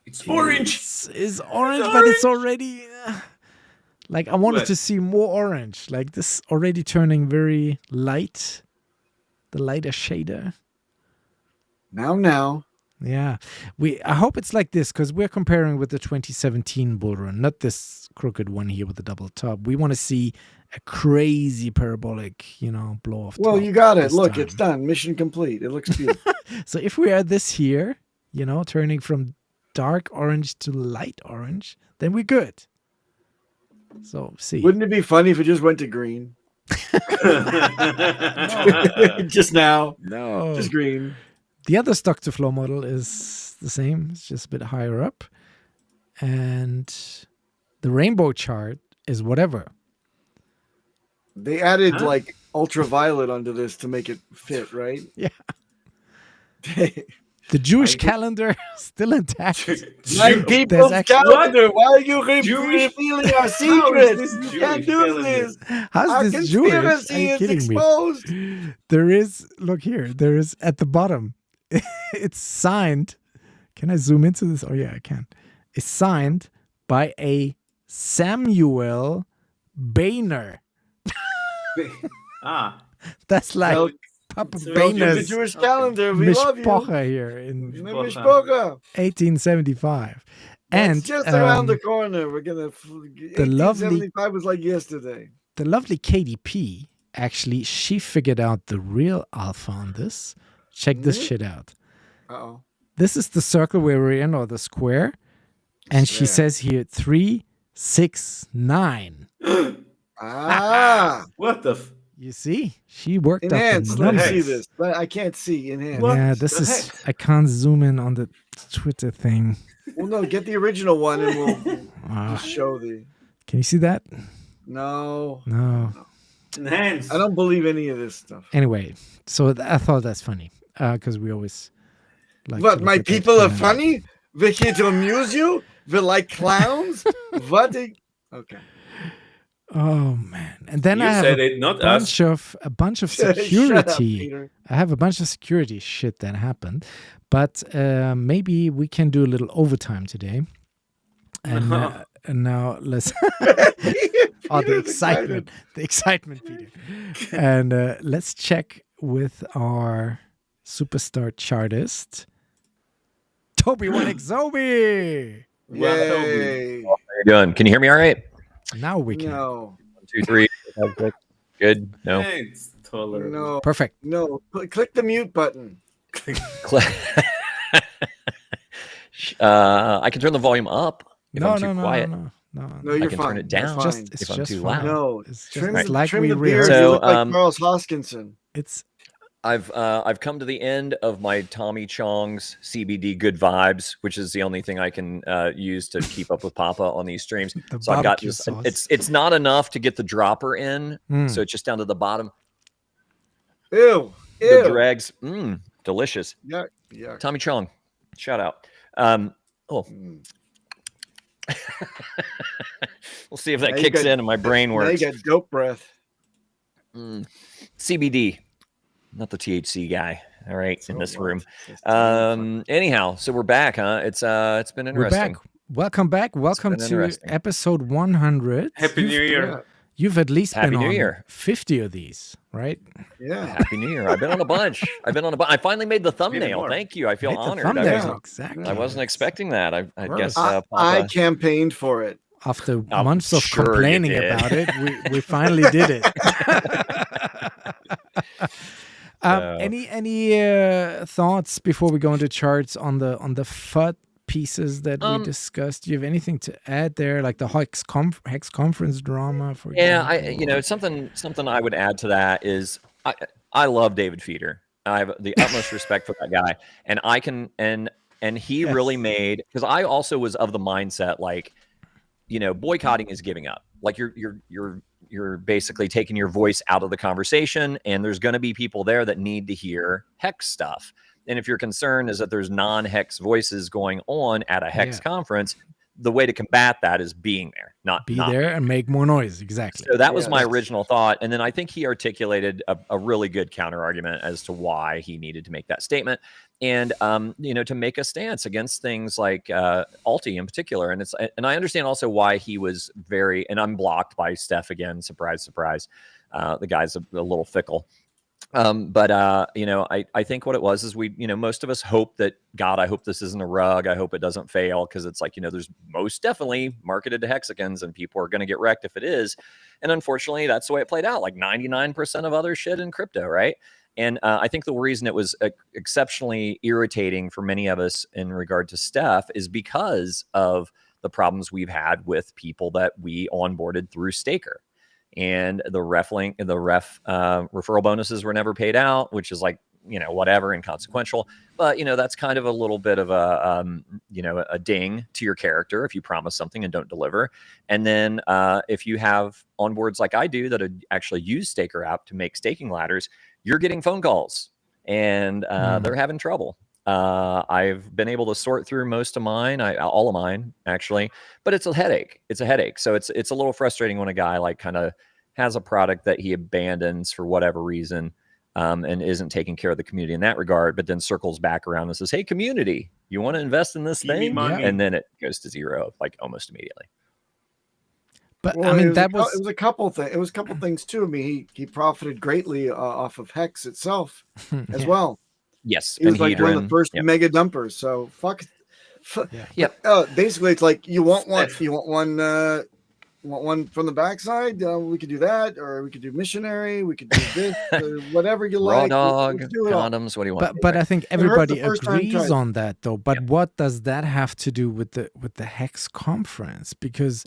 It's orange. Is orange, but it's already like I wanted to see more orange. Like this already turning very light. The lighter shader. Now. Yeah. I hope it's like this because we're comparing with the 2017 bull run, not this crooked one here with the double top. We want to see a crazy parabolic, blow off. Well, you got it. Look, it's done. Mission complete. It looks beautiful. So if we are this here, turning from dark orange to light orange, then we're good. So see. Wouldn't it be funny if it just went to green? Just now. No. Just green. The other stock to flow model is the same. It's just a bit higher up. And the rainbow chart is whatever. They added like ultraviolet onto this to make it fit, right? Yeah. The Jewish calendar still intact. My people's calendar. Why are you revealing our secrets? You can't do this. How's this Jewish? Are you kidding exposed. me? There is at the bottom. It's signed. Can I zoom into this? Oh yeah, I can. It's signed by a Samuel Boehner. That's like Papa Boehner's the Jewish calendar. We love you. Mishpocha here in Mishpocha. 1875. And just around the corner. We're gonna. The lovely 1875 was like yesterday. The lovely KDP actually she figured out the real alpha on this. Check this shit out. Uh-oh. This is the circle where we're in, or the square, and she says here 3, 6, 9. What the? You see, she worked enhanced. up the Let me numbers. see this, but I can't see enhanced. Yeah, this is. I can't zoom in on the Twitter thing. Well, no, get the original one, and we'll just show the. Can you see that? No. Enhanced. I don't believe any of this stuff. Anyway, so I thought that's funny because we always. Like what, my people are funny? We're here to amuse you? We're like clowns? What? Okay. Oh man! And then You I have said it, not us. a bunch of Shut up, security. Peter. I have a bunch of security shit that happened, but maybe we can do a little overtime today. And now let's. Oh, the excitement, Peter. And let's check with our superstar chartist, Toby Winnick-Zoby. Yay! How you doing? Can you hear me all right? Now we can. No. 1, 2, 3. Good. No. It's taller. No. Perfect. No. Click the mute button. I can turn the volume up if I'm too quiet. No, you're I can fine. turn it down if I'm too loud. No, it's trim, just like trim we the beard. rehearsed. You So, look like Charles Hoskinson. I've come to the end of my Tommy Chong's CBD Good Vibes, which is the only thing I can use to keep up with Papa on these streams. So I've got this. It's not enough to get the dropper in, so it's just down to the bottom. Ew. The dregs, delicious. Yuck. Tommy Chong, shout out. We'll see if that kicks in and my brain works. Now you got dope breath. CBD, not the THC guy. All right, in this room. Anyhow, so we're back, huh? It's been interesting. We're back. Welcome back. Welcome to episode 100. Happy New Year. You've at least Happy been New on Year. 50 of these, right? Yeah. Happy New Year. I've been on a bunch. I finally made the thumbnail. Thank you. I feel honored. Exactly. I wasn't expecting that. I guess I campaigned for it. After months of complaining about it, we finally did it. Any thoughts before we go into charts on the FUD pieces that we discussed? Do you have anything to add there, like the HEX conference drama? For example? something I would add to that is I love David Feeder. I have the utmost respect for that guy, and I can and he really made, because I also was of the mindset like, boycotting is giving up. Like you're basically taking your voice out of the conversation, and there's going to be people there that need to hear HEX stuff. And if your concern is that there's non-Hex voices going on at a Hex conference, the way to combat that is being there, not there and make more noise. Exactly. So that was my original thought. And then I think he articulated a really good counter argument as to why he needed to make that statement. And, you know, to make a stance against things like Alti in particular. And I understand also why he was and I'm blocked by Steph again. Surprise, surprise. The guy's a little fickle. But you know, I think what it was is we, you know, most of us hope that, God, I hope this isn't a rug. I hope it doesn't fail, because it's like, you know, there's most definitely marketed to hexagons and people are going to get wrecked if it is. And unfortunately, that's the way it played out, like 99% of other shit in crypto, right? And I think the reason it was exceptionally irritating for many of us in regard to Steph is because of the problems we've had with people that we onboarded through Staker. And the ref referral bonuses were never paid out, which is like, you know, whatever, inconsequential. But, you know, that's kind of a little bit of a, you know, a ding to your character if you promise something and don't deliver. And then if you have onboards like I do that actually use Staker app to make staking ladders, you're getting phone calls and they're having trouble. I've been able to sort through most of mine, all of mine actually, but it's a headache. It's a headache. So it's a little frustrating when a guy like kind of has a product that he abandons for whatever reason, and isn't taking care of the community in that regard, but then circles back around and says, "Hey, community, you want to invest in this thing?" And then it goes to zero, like almost immediately. But well, I mean, it was a couple things. It was a couple things too. I mean, he profited greatly off of Hex itself as well. Yes, he was like one of the first mega dumpers. So basically, it's like you want one. You want one from the backside. We could do that, or we could do missionary. We could do this, or whatever you Raw like. dog, condoms. What do you want? But I think everybody agrees on that, though. But what does that have to do with the Hex conference? Because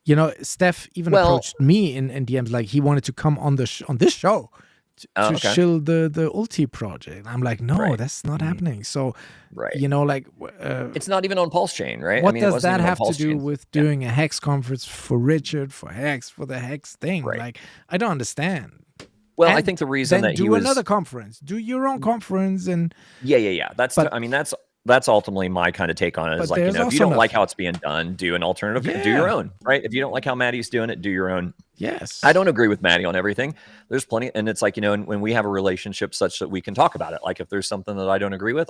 you know, Steph even approached me in DMs like he wanted to come on this show. To shill the Ulti project. I'm like, no, that's not happening. So, you know, like it's not even on Pulsechain, right? What does that have to do with doing a Hex conference for Richard, for Hex, for the Hex thing? Like, I don't understand. Well, I think the reason that do another conference, do your own conference, and That's ultimately my kind of take on it. Is like, you know, if you don't like how it's being done, do an alternative. Do your own, right? If you don't like how Maddie's doing it, do your own. Yes. I don't agree with Maddie on everything. There's plenty. And it's like, you know, when we have a relationship such that we can talk about it, like if there's something that I don't agree with,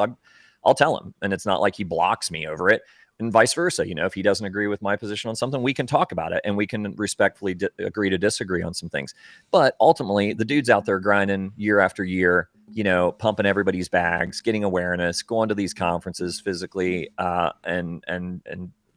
I'll tell him. And it's not like he blocks me over it. And vice versa. You know, if he doesn't agree with my position on something, we can talk about it and we can respectfully agree to disagree on some things. But ultimately, the dude's out there grinding year after year, you know, pumping everybody's bags, getting awareness, going to these conferences physically, and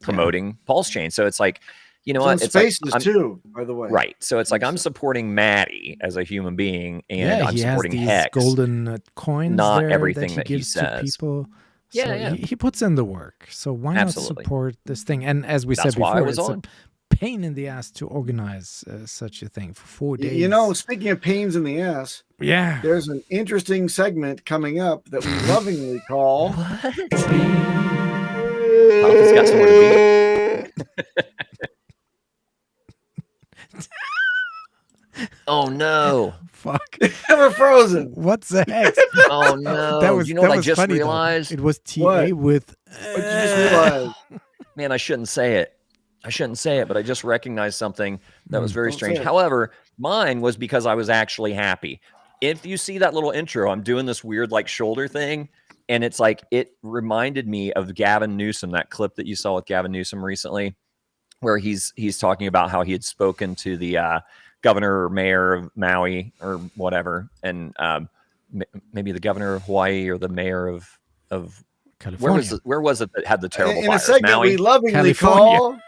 promoting Pulsechain. So it's like, you know what? It's spaces too, by the way. Right. So it's like I'm supporting Maddie as a human being, and I'm supporting Hex. Golden coins, not everything that he gives to people. So he puts in the work. So why not support this thing? And as we said before, it's a pain in the ass to organize such a thing for 4 days. You know, speaking of pains in the ass, there's an interesting segment coming up that we lovingly call. What? Papa's got somewhere to be. Oh no! Fuck! We're frozen. What's the heck? Oh no! That was, you know what I just funny, realized? Though. It was TA with. What did you just realize? Man, I shouldn't say it. But I just recognized something that was very strange. However, mine was because I was actually happy. If you see that little intro, I'm doing this weird like shoulder thing, and it's like it reminded me of Gavin Newsom, that clip that you saw with Gavin Newsom recently, where he's talking about how he had spoken to the governor or mayor of Maui or whatever, and maybe the governor of Hawaii or the mayor of California. Where was it that had the terrible in virus? a segment Maui? We lovingly California. call.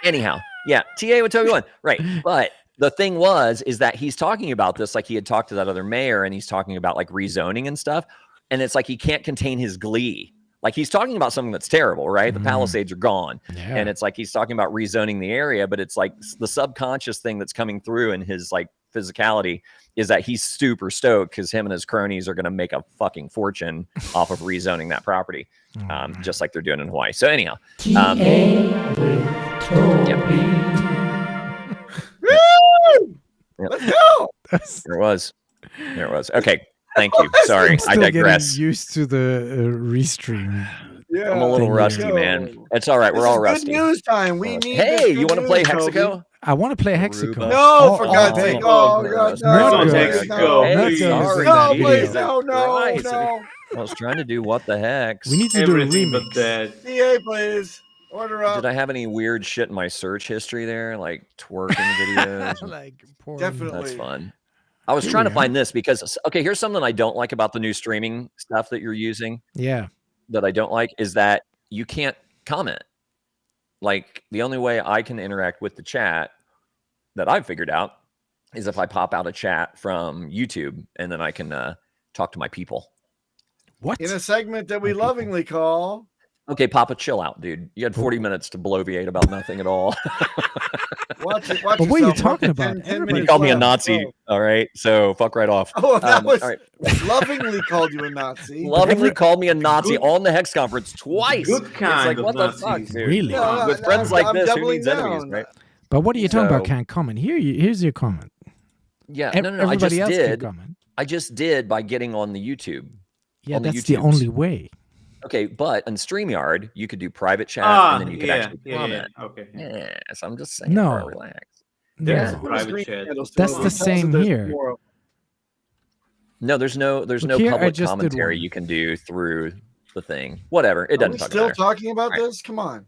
Anyhow, yeah, TA would tell you one, right? But the thing is that he's talking about this like he had talked to that other mayor, and he's talking about like rezoning and stuff, and it's like he can't contain his glee. Like he's talking about something that's terrible, right? The Palisades are gone. Yeah. And it's like he's talking about rezoning the area, but it's like the subconscious thing that's coming through in his like physicality is that he's super stoked because him and his cronies are going to make a fucking fortune off of rezoning that property, just like they're doing in Hawaii. So anyhow. Let's go. There it was. Okay. Thank you. Sorry, I'm I still digress. getting used to the restream. Yeah, I'm a little Thing rusty, here. man. It's all right. This We're all is rusty. good news time. We need this Hey, you good want to play news, Toby. Hexaco? I want to play Hexaco. Aruba. No, for Oh, God's oh, sake. oh, Oh, God, Not no. good. Hexaco, No, Not please. good. Sorry, no, video. please, no, no, Christ. no. I was trying to do what the heck. We need to do a Everything but remix. that. DA, please. Order up. Did I have any weird shit in my search history there, like twerking videos? Like porn. Definitely. That's fun. I was Here trying we to find this because okay, here's something I don't like about the new streaming stuff that you're using. Yeah. That I don't like is that you can't comment. Like the only way I can interact with the chat that I've figured out is if I pop out a chat from YouTube and then I can talk to my people. What? In a segment that we My people. lovingly call. Okay, Papa, chill out, dude. You had 40 minutes to bloviate about nothing at all. Watch it. Watch But what are you yourself. talking Ten- about? 10 Everybody You minutes called me a left. Nazi, all right? So fuck right off. Oh, that was all right. lovingly called you a Nazi. Lovingly called me a Nazi Good- on the Hex conference twice. Good It's kind like, of what the fuck, Nazis. dude? Really? No, With friends like I'm this, who doubling needs enemies, down. right? But what are you talking about? So- Can't comment. Here's your comment. Yeah, Ev- no. I just Everybody else can did. comment. I just did by getting on the YouTube. Yeah, on the that's the YouTubes. only way. Okay, but on StreamYard, you could do private chat and then you could yeah, actually yeah, comment. yeah. Okay. Yeah. Yes, I'm just saying. No. Bro, relax. There's No. private chat. That's the same here. No, there's no Look here, I public just did commentary one. you can do through the thing. Whatever. It Are doesn't we fucking still matter. talking about Right. this? Come on.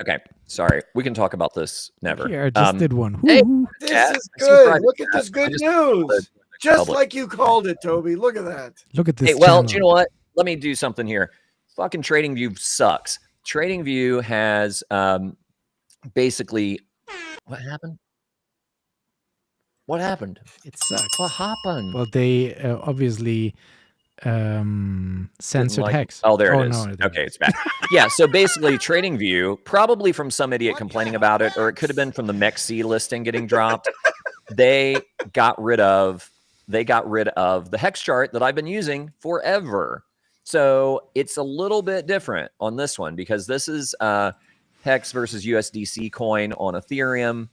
Okay, sorry. We can talk about this never. Here, I just did one. hey, Woo-hoo. This Chat, is I see good. private Look at chat. this I good just- news. Just public. like you called it, Toby. Look at that. Look at this. Hey, well, channel. do you know what? Let me do something here. Fucking TradingView sucks. TradingView has basically what happened? What happened? It sucks. What happened? Well, they obviously censored Like- Hex. Oh, there it is. No, Okay, it's back. Yeah, so basically TradingView, probably from some idiot complaining about it, or it could have been from the MEXC listing getting dropped. They got rid of the hex chart that I've been using forever. So it's a little bit different on this one because this is Hex versus USDC coin on Ethereum,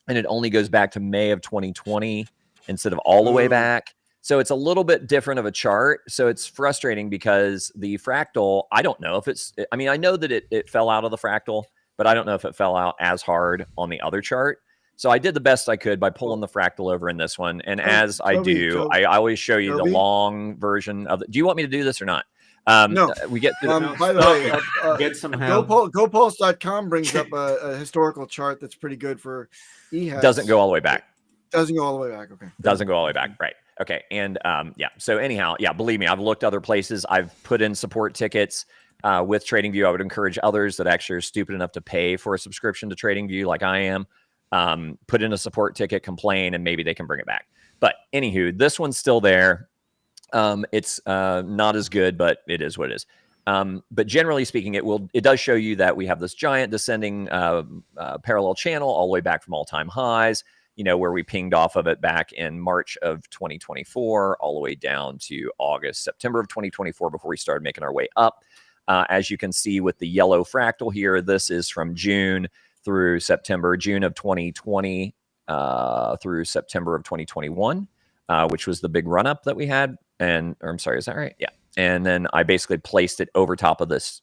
and it only goes back to May of 2020 instead of all the way back. So it's a little bit different of a chart. So it's frustrating because the fractal, I don't know if it's, I mean, I know that it fell out of the fractal, but I don't know if it fell out as hard on the other chart. So I did the best I could by pulling the fractal over in this one. And as I do, I always show you the long version of it. Do you want me to do this or not? No. We get to By the way, Get some help. GoPulse.com brings up a historical chart that's pretty good for EHEX. doesn't go all the way back. Doesn't go all the way back. Okay. Doesn't go all the way back. Right. Okay. And yeah. So anyhow, yeah, believe me, I've looked other places. I've put in support tickets with TradingView. I would encourage others that actually are stupid enough to pay for a subscription to TradingView like I am. Put in a support ticket, complain, and maybe they can bring it back. But anywho, this one's still there. It's not as good, but it is what it is. But generally speaking, it does show you that we have this giant descending parallel channel all the way back from all-time highs, you know, where we pinged off of it back in March of 2024, all the way down to August, September of 2024 before we started making our way up. As you can see with the yellow fractal here, this is from June through September, June of 2020 through September of 2021, which was the big run up that we had. And, or I'm sorry, is that right? Yeah. And then I basically placed it over top of this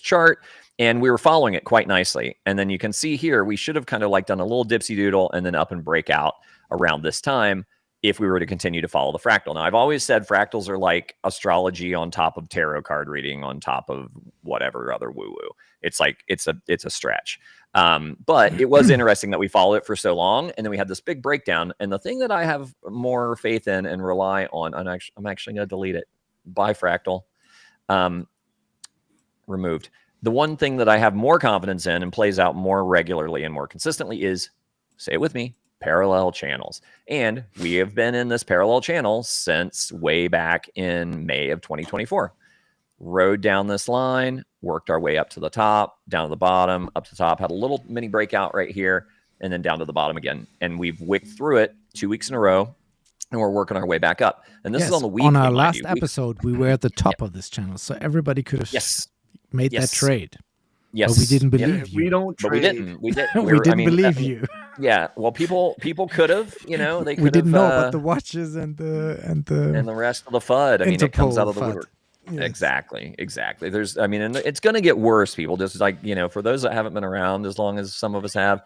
chart, and we were following it quite nicely. And then you can see here, we should have kind of like done a little dipsy doodle and then up and break out around this time if we were to continue to follow the fractal. Now, I've always said fractals are like astrology on top of tarot card reading on top of whatever other woo-woo. It's like, it's a stretch. But it was interesting that we followed it for so long, and then we had this big breakdown. And the thing that I have more faith in and rely on, I'm actually going to delete it. Bye, fractal. Removed. The one thing that I have more confidence in and plays out more regularly and more consistently is, say it with me, parallel channels. And we have been in this parallel channel since way back in May of 2024. Rode down this line, worked our way up to the top, down to the bottom, up to the top, had a little mini breakout right here, and then down to the bottom again. And we've wicked through it 2 weeks in a row, and we're working our way back up. And this is on the weekly. On our last episode, we were at the top of this channel, so everybody could have made that trade. Yes. But we didn't believe you. We don't trade. But we didn't. We didn't. We didn't believe you. Yeah, well, people could have, you know, they could We didn't know have, about the watches and the and the rest of the FUD. I mean, it comes out Interpol of the FUD. woodwork. Yes. Exactly. There's, I mean, and it's going to get worse, people. Just like, you know, for those that haven't been around as long as some of us have,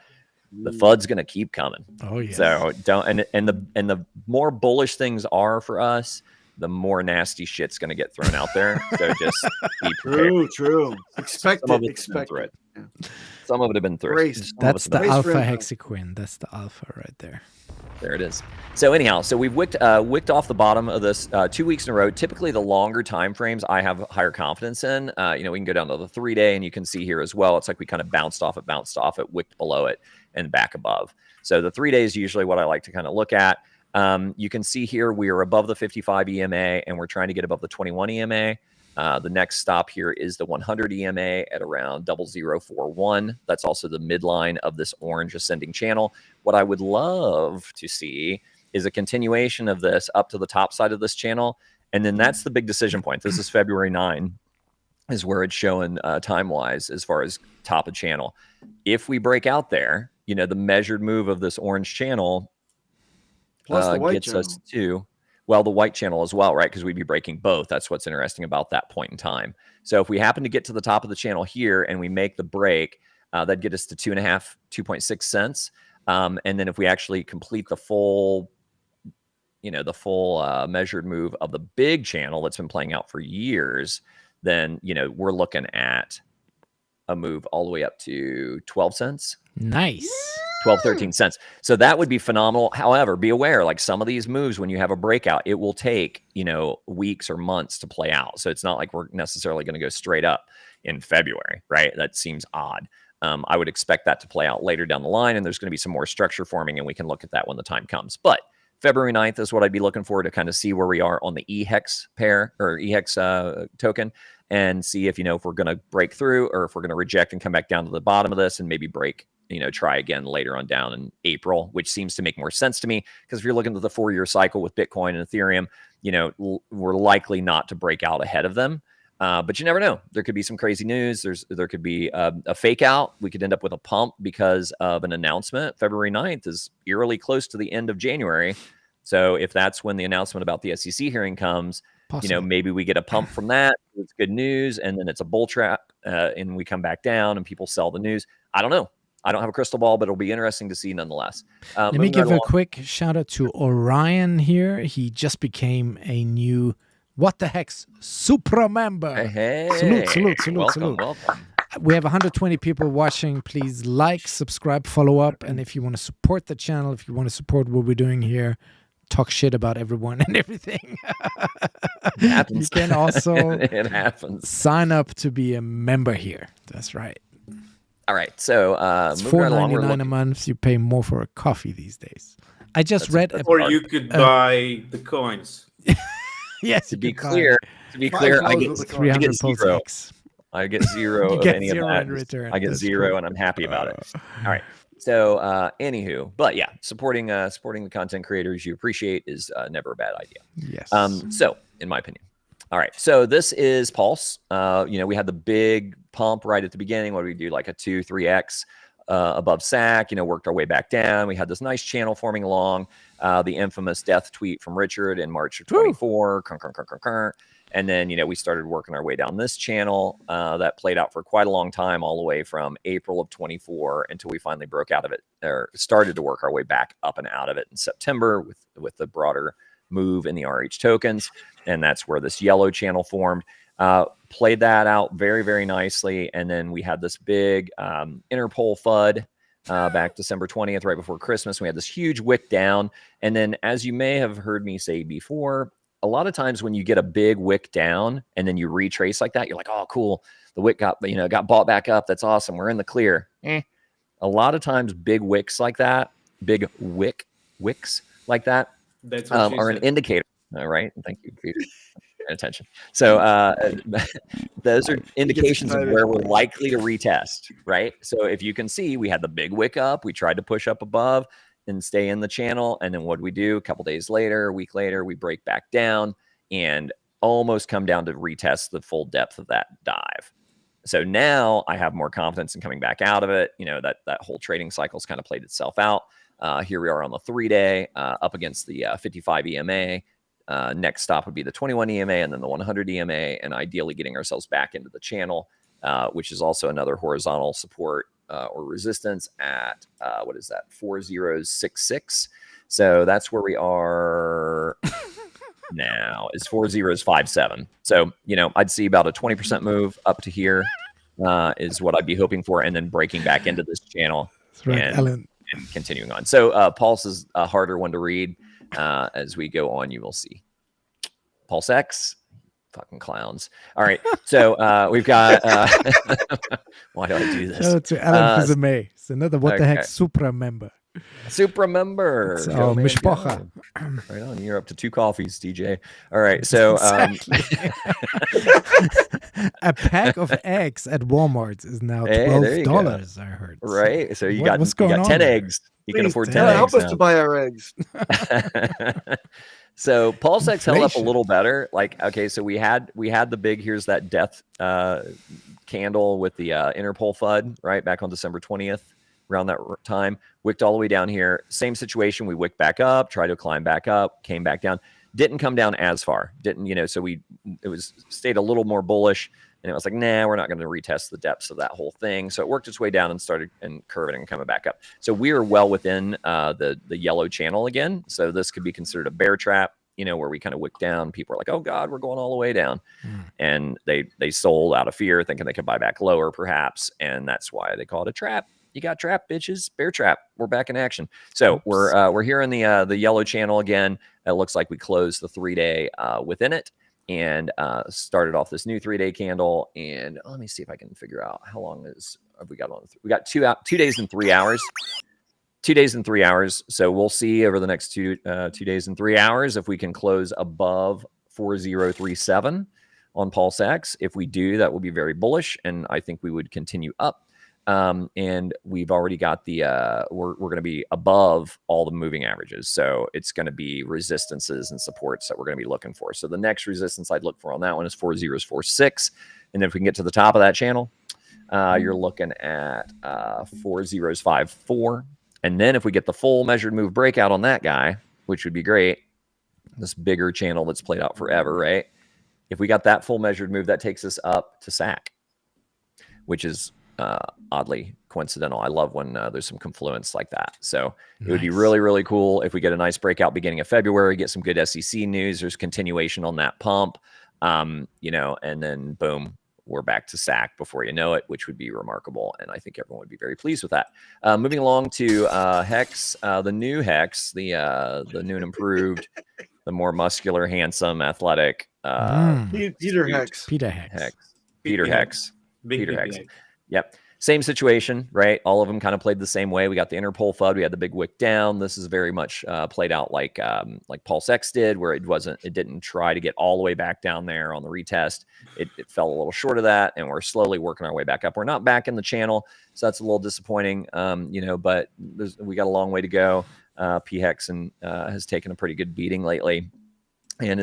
the FUD's going to keep coming. Oh yes. So don't, and the more bullish things are for us, the more nasty shit's going to get thrown out there. So just be prepared. True. Expect Some of it. us have been Expect through it. it. Some of it have been through. Brace. Some of That's us have the been- Brace for alpha impact. hexaquin. That's the alpha right there. There it is. So anyhow, so we've wicked off the bottom of this 2 weeks in a row. Typically, the longer time frames I have higher confidence in. You know, we can go down to the 3-day, and you can see here as well. It's like we kind of bounced off it, wicked below it, and back above. So the 3 days is usually what I like to kind of look at. You can see here we are above the 55 EMA, and we're trying to get above the 21 EMA. The next stop here is the 100 EMA at around 0041. That's also the midline of this orange ascending channel. What I would love to see is a continuation of this up to the top side of this channel. And then that's the big decision point. This is February 9 is where it's showing time-wise as far as top of channel. If we break out there, you know, the measured move of this orange channel Plus the white gets channel. us to, well, the white channel as well, right? Because we'd be breaking both. That's what's interesting about that point in time. So if we happen to get to the top of the channel here and we make the break, that'd get us to 2.6 cents. And then if we actually complete the full, you know, the full measured move of the big channel that's been playing out for years, then, you know, we're looking at a move all the way up to 12 cents. Nice. 12, 13 cents. So that would be phenomenal. However, be aware, like some of these moves, when you have a breakout, it will take, you know, weeks or months to play out. So it's not like we're necessarily going to go straight up in February, right? That seems odd. I would expect that to play out later down the line, and there's going to be some more structure forming, and we can look at that when the time comes. But February 9th is what I'd be looking for to kind of see where we are on the HEX pair or HEX token, and see if, you know, if we're going to break through or if we're going to reject and come back down to the bottom of this and maybe break, you know, try again later on down in April, which seems to make more sense to me. Because if you're looking at the 4-year cycle with Bitcoin and Ethereum, you know, we're likely not to break out ahead of them. But you never know. There could be some crazy news. There could be a fake out. We could end up with a pump because of an announcement. February 9th is eerily close to the end of January. So if that's when the announcement about the SEC hearing comes, you know, maybe we get a pump from that. It's good news. And then it's a bull trap and we come back down and people sell the news. I don't know. I don't have a crystal ball, but it'll be interesting to see nonetheless. Let me give a quick shout out to Orion here. He just became a new What the Hex Supra member. Hey, Salute. Welcome. We have 120 people watching. Please like, subscribe, follow up. And if you want to support the channel, if you want to support what we're doing here, talk shit about everyone and everything. You can also it happens. sign up to be a member here. That's right. All right. So It's moving right along, we're $4.99 a looking- month. You pay more for a coffee these days. I just read a Or you could buy the coins. yes. To you be can buy clear, I get $5 with the 300 zero. Pulsechain. I get zero You of get any zero of that. in return. I get That's zero, cool. and I'm happy about it. All right. So, anywho, but yeah, supporting the content creators you appreciate is never a bad idea. Yes. So, in my opinion. All right. So this is Pulse. You know, we had the big pump right at the beginning. What do we do? Like a 2-3x above SAC. You know, worked our way back down. We had this nice channel forming along. The infamous death tweet from Richard in March of 24. And then, you know, we started working our way down this channel. That played out for quite a long time, all the way from April of 24 until we finally broke out of it, or started to work our way back up and out of it in September with the broader move in the RH tokens. And that's where this yellow channel formed. Played that out very, very nicely. And then we had this big Interpol FUD back December 20th, right before Christmas. We had this huge wick down. And then, as you may have heard me say before, a lot of times when you get a big wick down and then you retrace like that, you're like, oh, cool. The wick got bought back up. That's awesome. We're in the clear. A lot of times big wicks like that, big wicks like that That's what are an indicator. All right. Thank you for paying attention. So those are indications of where we're likely to retest, right? So if you can see, we had the big wick up. We tried to push up above and stay in the channel. And then what we do? A couple days later, a week later, we break back down and almost come down to retest the full depth of that dive. So now I have more confidence in coming back out of it. You know, that whole trading cycle's kind of played itself out. Here we are on the 3-day up against the 55 EMA. Next stop would be the 21 EMA and then the 100 EMA, and ideally getting ourselves back into the channel, which is also another horizontal support or resistance at, what is that, 4066. So that's where we are now, is 4057. So, you know, I'd see about a 20% move up to here is what I'd be hoping for, and then breaking back into this channel. That's right, and continuing on. So Pulse is a harder one to read. As we go on, you will see. Pulse X, fucking clowns. All right, so we've got. Why do I do this? Shout out to Alan Fizame. It's another What the Heck Supra member. Supra member. It's our mishpacha. Right on. You're up to 2 coffees, DJ. All right, so a pack of eggs at Walmart is now $12. I heard. Right. So you got 10 eggs. You can afford 10 eggs. Help us to buy our eggs. So Pulse X held up a little better. Like, okay, so we had the big, here's that death candle with the Interpol FUD, right? Back on December 20th, around that time. Wicked all the way down here. Same situation. We wicked back up, tried to climb back up, came back down. Didn't come down as far. Didn't, you know, so stayed a little more bullish. And it was like, nah, we're not going to retest the depths of that whole thing. So it worked its way down and started curving and coming back up. So we are well within the yellow channel again. So this could be considered a bear trap, you know, where we kind of wick down. People are like, oh God, we're going all the way down. And they sold out of fear, thinking they could buy back lower perhaps. And that's why they call it a trap. You got trapped, bitches. Bear trap. We're back in action. So we're here in the yellow channel again. It looks like we closed the 3-day within it. And started off this new 3-day candle. And let me see if I can figure out how long have we got on. We got 2 days and 3 hours. 2 days and 3 hours. So we'll see over the next 2 days and 3 hours if we can close above 4037 on Pulse X. If we do, that will be very bullish, and I think we would continue up. And we've already got the we're going to be above all the moving averages, so it's going to be resistances and supports that we're going to be looking for. So the next resistance I'd look for on that one is 4046, and then if we can get to the top of that channel, you're looking at 4054, and then if we get the full measured move breakout on that guy, which would be great, this bigger channel that's played out forever, right? If we got that full measured move, that takes us up to SAC, which is oddly coincidental. I love when there's some confluence like that. So it would be really, really cool if we get a nice breakout beginning of February, get some good SEC news. There's continuation on that pump, you know, and then boom, we're back to SAC before you know it, which would be remarkable. And I think everyone would be very pleased with that. Moving along to HEX, the new HEX, the new and improved, the more muscular, handsome, athletic. Peter Hex. Peter Hex. Peter Hex. Big Hex. Yep. Same situation, right? All of them kind of played the same way. We got the Interpol FUD. We had the big wick down. This is very much played out like Pulse X did, where it didn't try to get all the way back down there on the retest. It fell a little short of that, and we're slowly working our way back up. We're not back in the channel, so that's a little disappointing, you know, but we got a long way to go. PHEX has taken a pretty good beating lately, and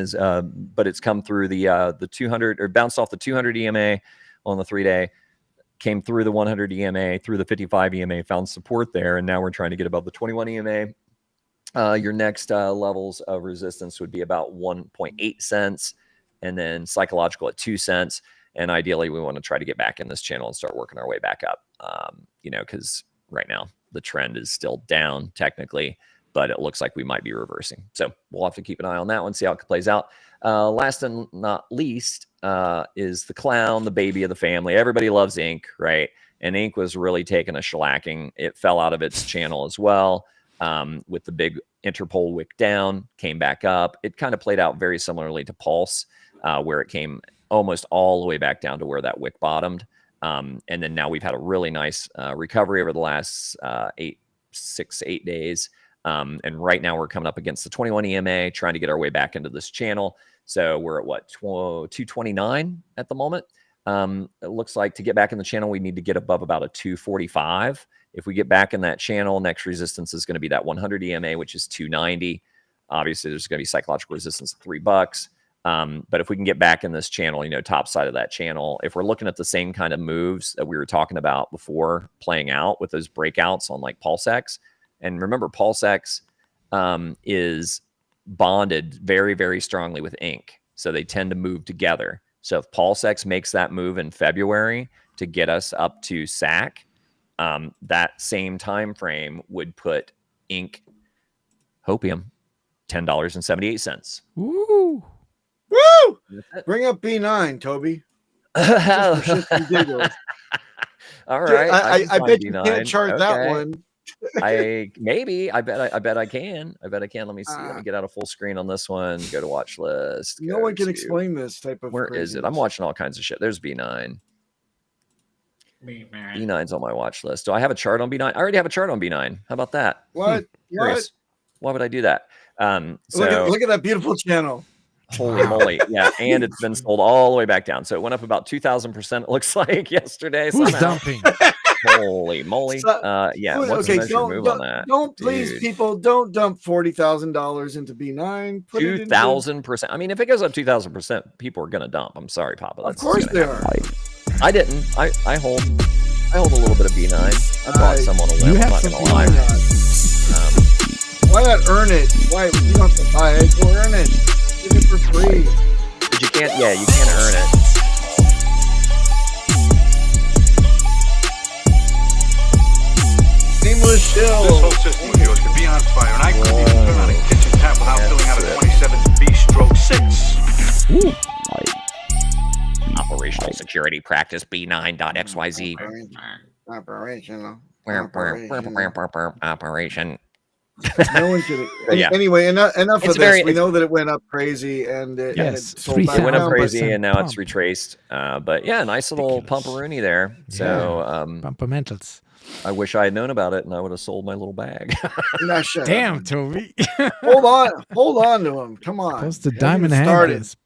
but it's come through the 200, or bounced off the 200 EMA on the 3-day. Came through the 100 EMA, through the 55 EMA, found support there, and now we're trying to get above the 21 EMA. Your next levels of resistance would be about 1.8 cents, and then psychological at 2 cents. And ideally, we want to try to get back in this channel and start working our way back up. You know, because right now the trend is still down technically, but it looks like we might be reversing. So we'll have to keep an eye on that one, see how it plays out. Last and not least is the clown, the baby of the family. Everybody loves Ink, right? And Ink was really taking a shellacking. It fell out of its channel as well, with the big Interpol wick down, came back up. It kind of played out very similarly to Pulse, where it came almost all the way back down to where that wick bottomed. And then now we've had a really nice recovery over the last 6 to 8 days. And right now we're coming up against the 21 EMA, trying to get our way back into this channel. So we're at what, 229 at the moment. It looks like to get back in the channel, we need to get above about a 245. If we get back in that channel, next resistance is going to be that 100 EMA, which is 290. Obviously, there's going to be psychological resistance of $3. But if we can get back in this channel, top side of that channel, if we're looking at the same kind of moves that we were talking about before playing out with those breakouts on like PulseX, and remember PulseX is bonded very, very strongly with ink. So they tend to move together. So if PulseX makes that move in February to get us up to SAC, that same time frame would put ink hopium $10.78. Woo! Woo! Bring up B9, Toby. Just for shits and giggles. All right. I bet you can't chart that one. I bet I can. Let me see. Let me get out of full screen on this one. Go to watch list. No one can explain this type of. Where is it? I'm watching all kinds of shit. There's B9. B9's on my watch list. Do I have a chart on B9? I already have a chart on B9. How about that? What? What? Why would I do that? Look at that beautiful channel. Holy moly. Yeah. And it's been sold all the way back down. So it went up about 2,000%, it looks like, yesterday. Who's dumping? Holy moly. Yeah. What's the measure move on that? Don't please, people, don't dump $40,000 into B9. 2,000%. I mean, if it goes up 2,000%, people are going to dump. I'm sorry, Papa. Of course they are. I didn't. I hold a little bit of B9. I bought some on a whim. I'm not going to lie. Why not earn it? Why you don't have to buy it? Go earn it. Give it for free. But you can't. Yeah, you can't earn it. Seamless shill. This whole system of yours could be on fire, and I couldn't even turn on a kitchen tap without filling out a 27B/6. Ooh. Operational security practice B9.xyz. Operational. Operation. No one should. Yeah. Anyway, enough of this. We know that it went up crazy, and it sold back it went up down, crazy, and now it's retraced. But yeah, nice little pumperoonie there. So Pumpamentals. I wish I had known about it, and I would have sold my little bag. Damn, Toby. hold on to him. Come on. Close to diamond hand.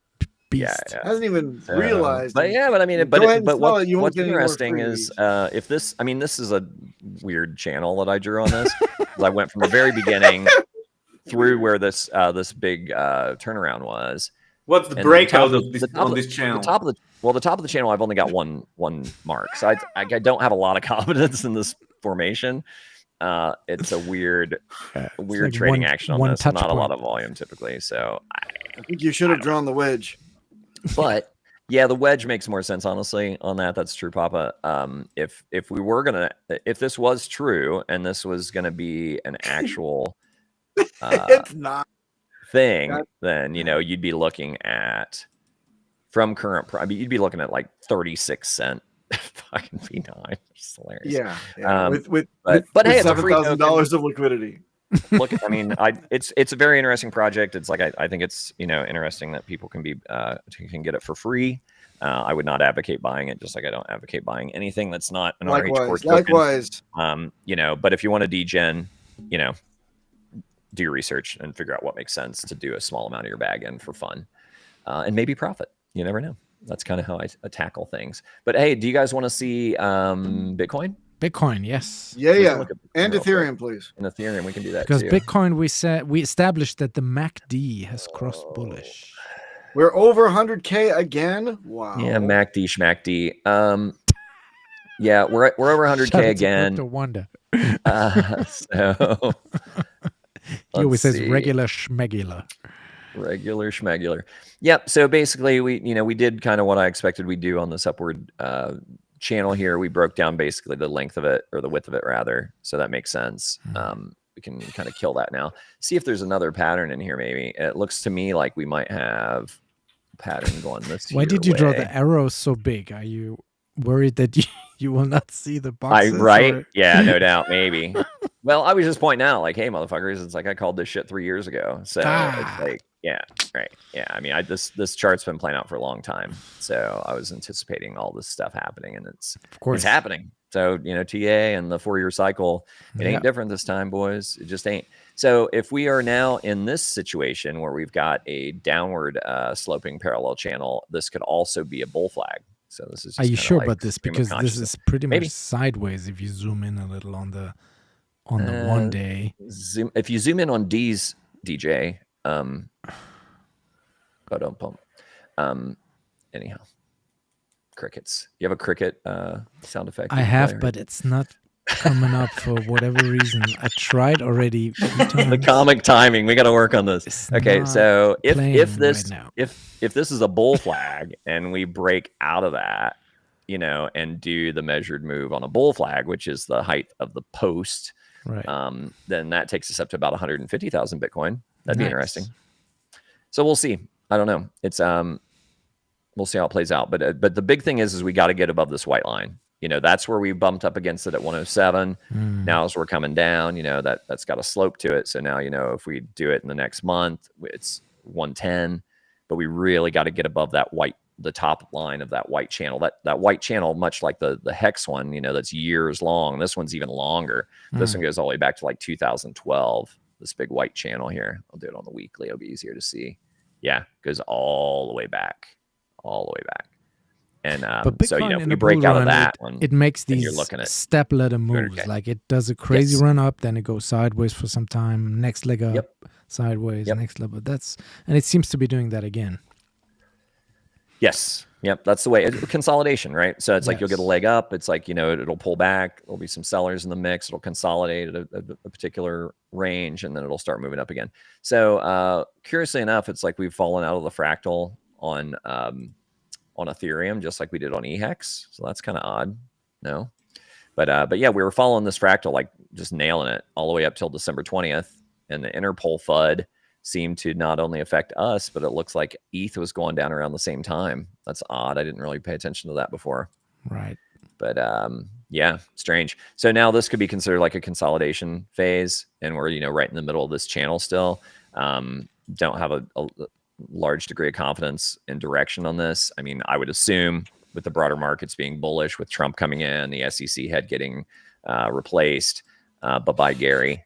Beast. Yeah. Hasn't even realized. But I mean, what's interesting is if this. I mean, this is a weird channel that I drew on this. I went from the very beginning through where this big turnaround was. What's the breakout on this channel? The top of the channel, I've only got one mark, so I don't have a lot of confidence in this formation. It's a weird like trading action on this. Not point. A lot of volume typically, so I think you should have drawn the wedge. But yeah, the wedge makes more sense, honestly, on that. That's true, Papa. If this was true and this was gonna be an actual it's not thing, then you'd be looking at from current price. I mean, you'd be looking at like 36-cent fucking B9. It's hilarious. Yeah. With hey, it's $7,000 of liquidity. Look, I mean, it's a very interesting project. It's like I think it's interesting that people can get it for free. I would not advocate buying it, just like I don't advocate buying anything that's not an RH Core token. Likewise. But if you want to degen, do your research and figure out what makes sense to do a small amount of your bag in for fun, and maybe profit. You never know. That's kind of how I tackle things. But hey, do you guys want to see Bitcoin? Bitcoin, yes. Yeah. And Ethereum, please. And Ethereum, we can do that because too. Bitcoin, we established that the MACD has crossed bullish. We're over 100K again. Wow. Yeah, MACD, schmackD. Yeah, we're over 100K again. To wonder. So he always says regular schmegular. Regular schmegular. Yep. So basically, we did kind of what I expected we'd do on this upward channel here. We broke down basically the length of it, or the width of it rather, so that makes sense. We can kind of kill that now. See if there's another pattern in here. Maybe it looks to me like we might have a pattern going this. Why did you draw the arrows so big? Are you worried that you will not see the boxes? Right? Yeah, no doubt. Maybe. Well, I was just pointing out, like, hey, motherfuckers, it's like I called this shit 3 years ago. So it's like, yeah, right. Yeah, I mean, this chart's been playing out for a long time, so I was anticipating all this stuff happening, and it's happening. So TA and the 4-year cycle, it ain't different this time, boys. It just ain't. So if we are now in this situation where we've got a downward sloping parallel channel, this could also be a bull flag. So this is. Are you sure about this? Because this is pretty much sideways. If you zoom in a little on the 1 day. If you zoom in on D's DJ, Anyhow, crickets. You have a cricket sound effect? I have, but it's not coming up for whatever reason. I tried already. The comic timing. We got to work on this. Okay, so if this right now. if this is a bull flag and we break out of that, and do the measured move on a bull flag, which is the height of the post, right? Then that takes us up to about 150,000 Bitcoin. That'd be Nice. interesting. So we'll see. I don't know. It's we'll see how it plays out. But the big thing is we got to get above this white line. That's where we bumped up against it at 107. Now as we're coming down, that's got a slope to it. So now, if we do it in the next month, it's 110. But we really got to get above the top line of that white channel. That white channel, much like the Hex one, that's years long. This one's even longer. This one goes all the way back to like 2012. This big white channel here. I'll do it on the weekly. It'll be easier to see. Yeah, goes all the way back. And but so Bitcoin if in we a break bull out of run, that it one, makes then these you're looking at step ladder moves. 200K. Like it does a crazy Yes. run up, then it goes sideways for some time. Next leg up, sideways. Next level. And it seems to be doing that again. Yes. Yep. That's the way. Consolidation, right? So it's like you'll get a leg up. It's like, it'll pull back. There'll be some sellers in the mix. It'll consolidate at a particular range, and then it'll start moving up again. So curiously enough, it's like we've fallen out of the fractal on Ethereum, just like we did on HEX. So that's kind of odd. No. But yeah, we were following this fractal, like just nailing it all the way up till December 20th. And the interpol FUD seemed to not only affect us, but it looks like ETH was going down around the same time. That's odd. I didn't really pay attention to that before. Right. But yeah, strange. So now this could be considered like a consolidation phase, and we're right in the middle of this channel still. Don't have a large degree of confidence in direction on this. I mean, I would assume with the broader markets being bullish, with Trump coming in, the SEC head getting replaced, bye-bye Gary.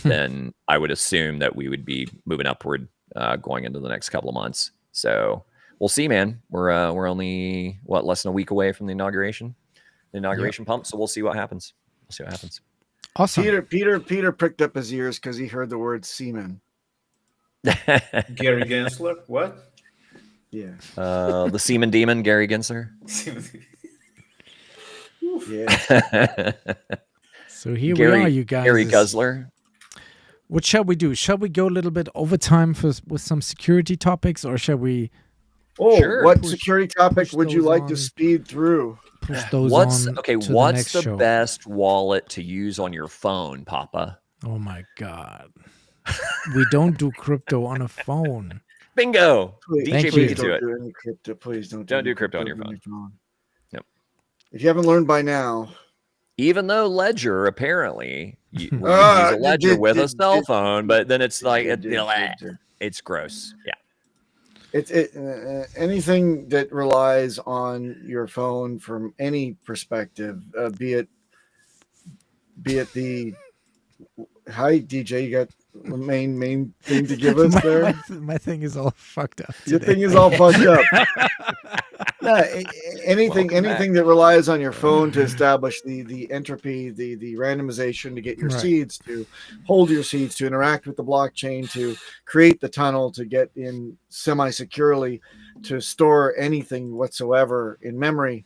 Then I would assume that we would be moving upward going into the next couple of months. So we'll see, man. We're only less than a week away from the inauguration pump. So we'll see what happens. Awesome. Peter pricked up his ears because he heard the word semen. Gary Gensler, what? Yeah. The semen demon, Gary Gensler. Yeah. So here we are, you guys. Gary Guzzler. What shall we do? Shall we go a little bit overtime with some security topics, or shall we? Oh, Sure. what security topic would you those like on. to speed through? Push those What's on okay? to What's the, the show. best wallet to use on your phone, Papa? Oh my God. We don't do crypto on a phone. Bingo. Please, Thank DJ you. beat you to don't it. do any crypto. Please don't Don't any do crypto on your phone. Yep. If you haven't learned by now, Even though Ledger apparently you use a Ledger with a cell phone, but then it's like it's gross. Yeah. It's anything that relies on your phone from any perspective, be it the hi DJ, you got the main thing to give us there. My thing is all fucked up. Your Today. thing is all fucked up. Anything that relies on your phone to establish the entropy, the randomization to get your seeds, to hold your seeds, to interact with the blockchain, to create the tunnel, to get in semi-securely, to store anything whatsoever in memory,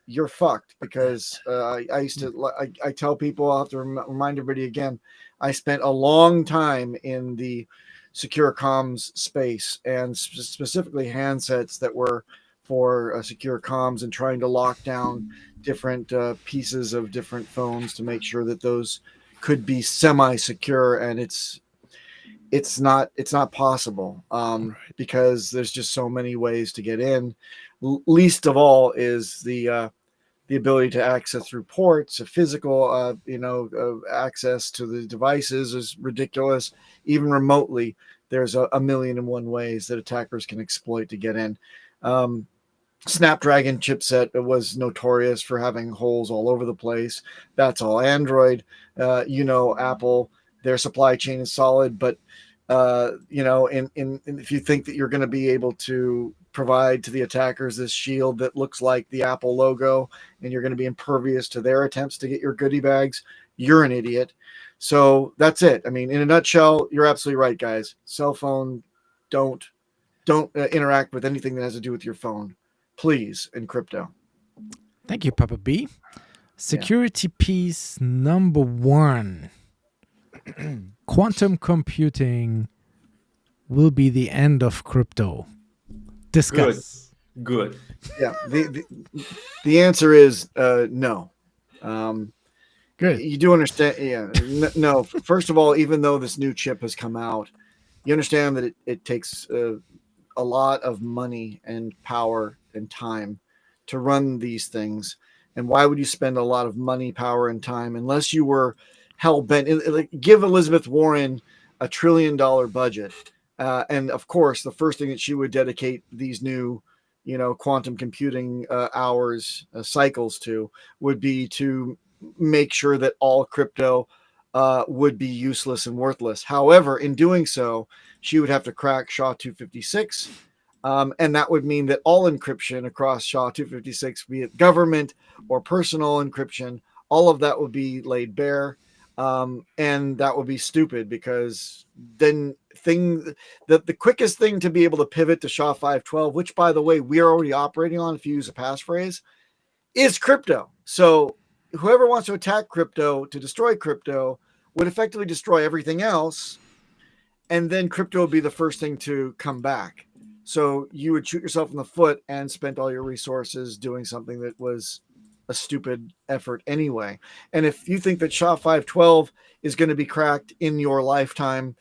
you're fucked. Because I tell people, I'll have to remind everybody again, I spent a long time in the secure comms space, and specifically handsets that were for secure comms, and trying to lock down different pieces of different phones to make sure that those could be semi-secure. And it's not possible because there's just so many ways to get in. Least of all is the ability to access through ports. A physical access to the devices is ridiculous. Even remotely, there's a million and one ways that attackers can exploit to get in. Snapdragon chipset was notorious for having holes all over the place. That's all Android. Apple, their supply chain is solid, but if you think that you're going to be able to provide to the attackers this shield that looks like the Apple logo, and you're going to be impervious to their attempts to get your goodie bags, you're an idiot. So that's it. I mean, in a nutshell, you're absolutely right, guys. Cell phone, don't don't interact with anything that has to do with your phone, please, in crypto. Thank you, Papa B. Security piece number 1. Quantum computing will be the end of crypto. Discuss. Good. Yeah. The answer is no. Good. You do understand. Yeah. No. First of all, even though this new chip has come out, you understand that it takes a lot of money and power and time to run these things. And why would you spend a lot of money, power, and time unless you were hell bent? Give Elizabeth Warren $1 trillion budget, and of course, the first thing that she would dedicate these new, quantum computing hours cycles to would be to make sure that all crypto would be useless and worthless. However, in doing so, she would have to crack SHA-256. And that would mean that all encryption across SHA-256, be it government or personal encryption, all of that would be laid bare. And that would be stupid, because then the quickest thing to be able to pivot to SHA-512, which, by the way, we are already operating on if you use a passphrase, is crypto. So whoever wants to attack crypto to destroy crypto would effectively destroy everything else. And then crypto would be the first thing to come back. So you would shoot yourself in the foot and spent all your resources doing something that was a stupid effort anyway. And if you think that SHA-512 is going to be cracked in your lifetime,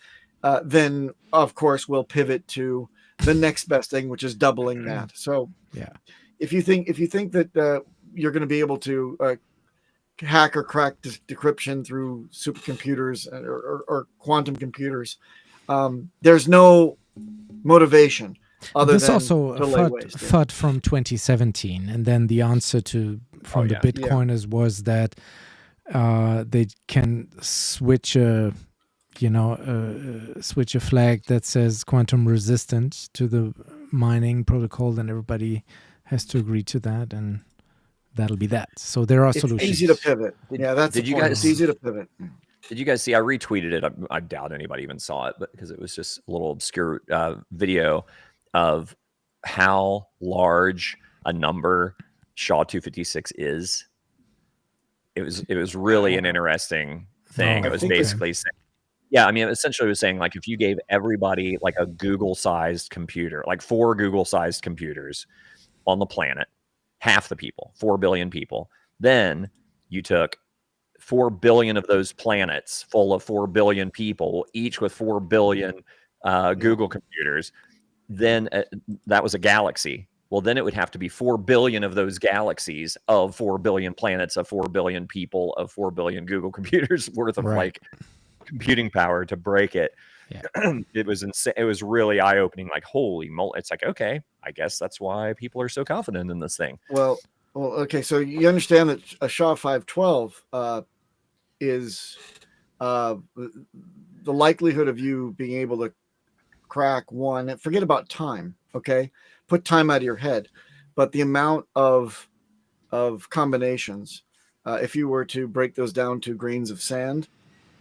then of course we'll pivot to the next best thing, which is doubling that. So yeah, if you think that you're going to be able to hack or crack decryption through supercomputers or quantum computers, there's no motivation other There's than also to a lay FUD, waste. FUD from 2017, and then the answer from the Bitcoiners was that they can switch a flag that says quantum resistant to the mining protocol, and everybody has to agree to that, and that'll be that. So there are solutions. It's easy to pivot. That's did the you point. guys- It's easy to pivot. Did you guys see? I retweeted it. I doubt anybody even saw it, but because it was just a little obscure video of how large a number SHA-256 is. It was really an interesting thing. It was basically saying, essentially it was saying, like, if you gave everybody like a Google-sized computer, like 4 Google-sized computers on the planet, half the people, 4 billion people, then you took 4 billion of those planets full of 4 billion people, each with 4 billion Google computers, then that was a galaxy. Well, then it would have to be 4 billion of those galaxies of 4 billion planets of 4 billion people of 4 billion Google computers worth of like computing power to break it. Yeah. It was insane. It was really eye-opening. Like, holy moly! It's like, okay, I guess that's why people are so confident in this thing. Well, okay. So you understand that a SHA-512 is the likelihood of you being able to crack one. Forget about time. Okay, put time out of your head. But the amount of combinations, if you were to break those down to grains of sand,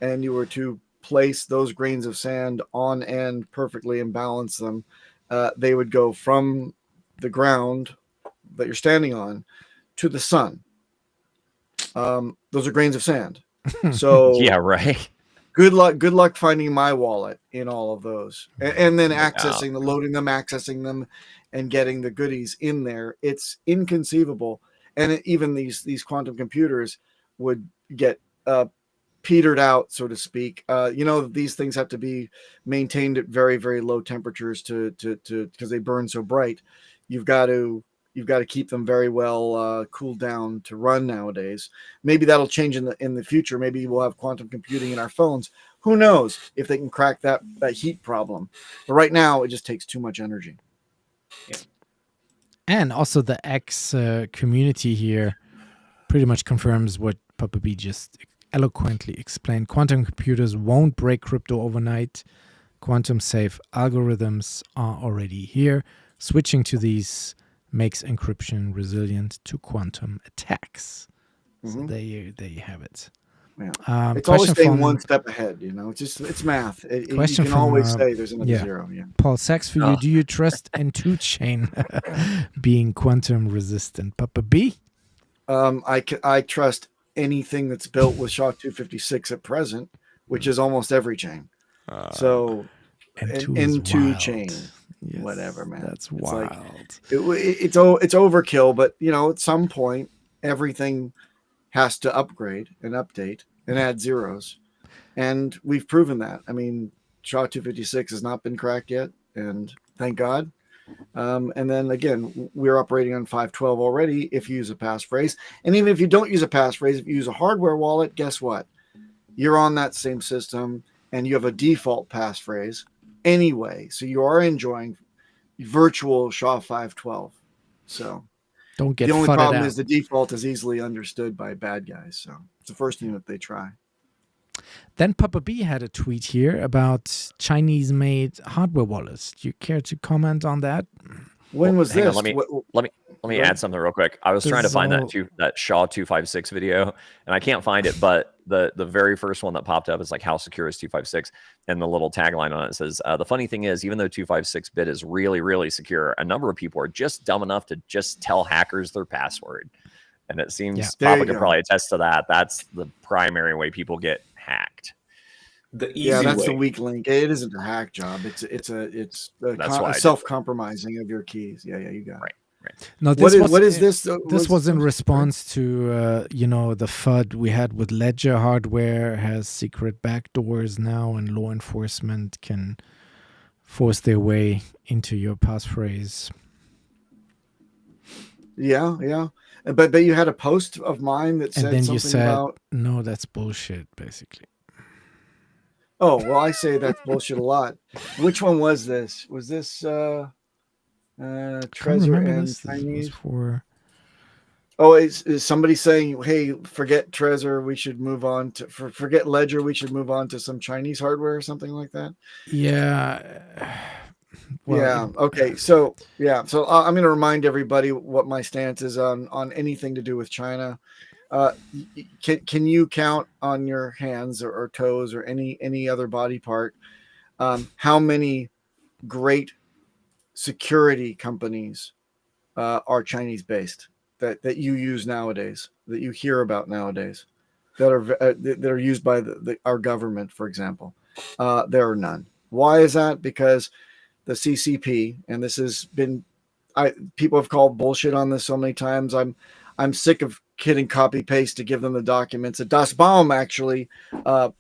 and you were to place those grains of sand on end perfectly and balance them, they would go from the ground that you're standing on to the sun. Those are grains of sand. So yeah, right. Good luck finding my wallet in all of those, and then loading them, accessing them, and getting the goodies in there. It's inconceivable. And even these quantum computers would get petered out, so to speak. These things have to be maintained at very, very low temperatures to because they burn so bright. You've got to keep them very well cooled down to run nowadays. Maybe that'll change in the future. Maybe we'll have quantum computing in our phones. Who knows if they can crack that heat problem? But right now, it just takes too much energy. Yeah. And also the X community here pretty much confirms what Papa B just eloquently explained. Quantum computers won't break crypto overnight. Quantum safe algorithms are already here. Switching to these makes encryption resilient to quantum attacks. So there you have it. It's always Question staying from one step ahead. It's math. You question can from always say there's another yeah. zero. Yeah. Paul Sachs for you. Do you trust N2 chain being quantum resistant? Papa B? I trust anything that's built with SHA-256 at present, which is almost every chain. So N2 chain, yes, whatever, man. That's it's wild. Like, it's overkill, but at some point everything has to upgrade and update and add zeros, and we've proven that. I mean, SHA-256 has not been cracked yet, and thank God. And then again, we're operating on 512 already if you use a passphrase. And even if you don't use a passphrase, if you use a hardware wallet, guess what? You're on that same system and you have a default passphrase anyway. So you are enjoying virtual SHA-512. So don't get the only problem out. is the default is easily understood by bad guys. So it's the first thing that they try. Then Papa B had a tweet here about Chinese-made hardware wallets. Do you care to comment on that? When was this? On, let me add something real quick. I was trying to find that SHA-256 video, and I can't find it. But the very first one that popped up is like, "How secure is 256?" And the little tagline on it says, "The funny thing is, even though 256-bit is really, really secure, a number of people are just dumb enough to just tell hackers their password." And it seems Papa could probably attest to that. That's the primary way people get hacked. The easy that's way. the weak link. It isn't a hack job. It's a self-compromising of your keys. Yeah, you got it. Right. No, what is this? This was in response to the FUD we had with Ledger hardware has secret backdoors now, and law enforcement can force their way into your passphrase. Yeah. But you had a post of mine that said and then something you said, about no, that's bullshit, basically. Oh, well, I say that's bullshit a lot. Which one was this? Was this Trezor and Chinese? Oh, is somebody saying, "Hey, forget Trezor, we should move on to forget Ledger, we should move on to some Chinese hardware or something like that"? Yeah. Well, yeah. Okay. So I'm going to remind everybody what my stance is on anything to do with China. Can you count on your hands or toes or any other body part how many great security companies are Chinese based that you use nowadays, that you hear about nowadays, that are used by our government, for example? There are none. Why is that? Because the CCP, and this has been, people have called bullshit on this so many times. I'm sick of hitting copy paste to give them the documents that Das Baum actually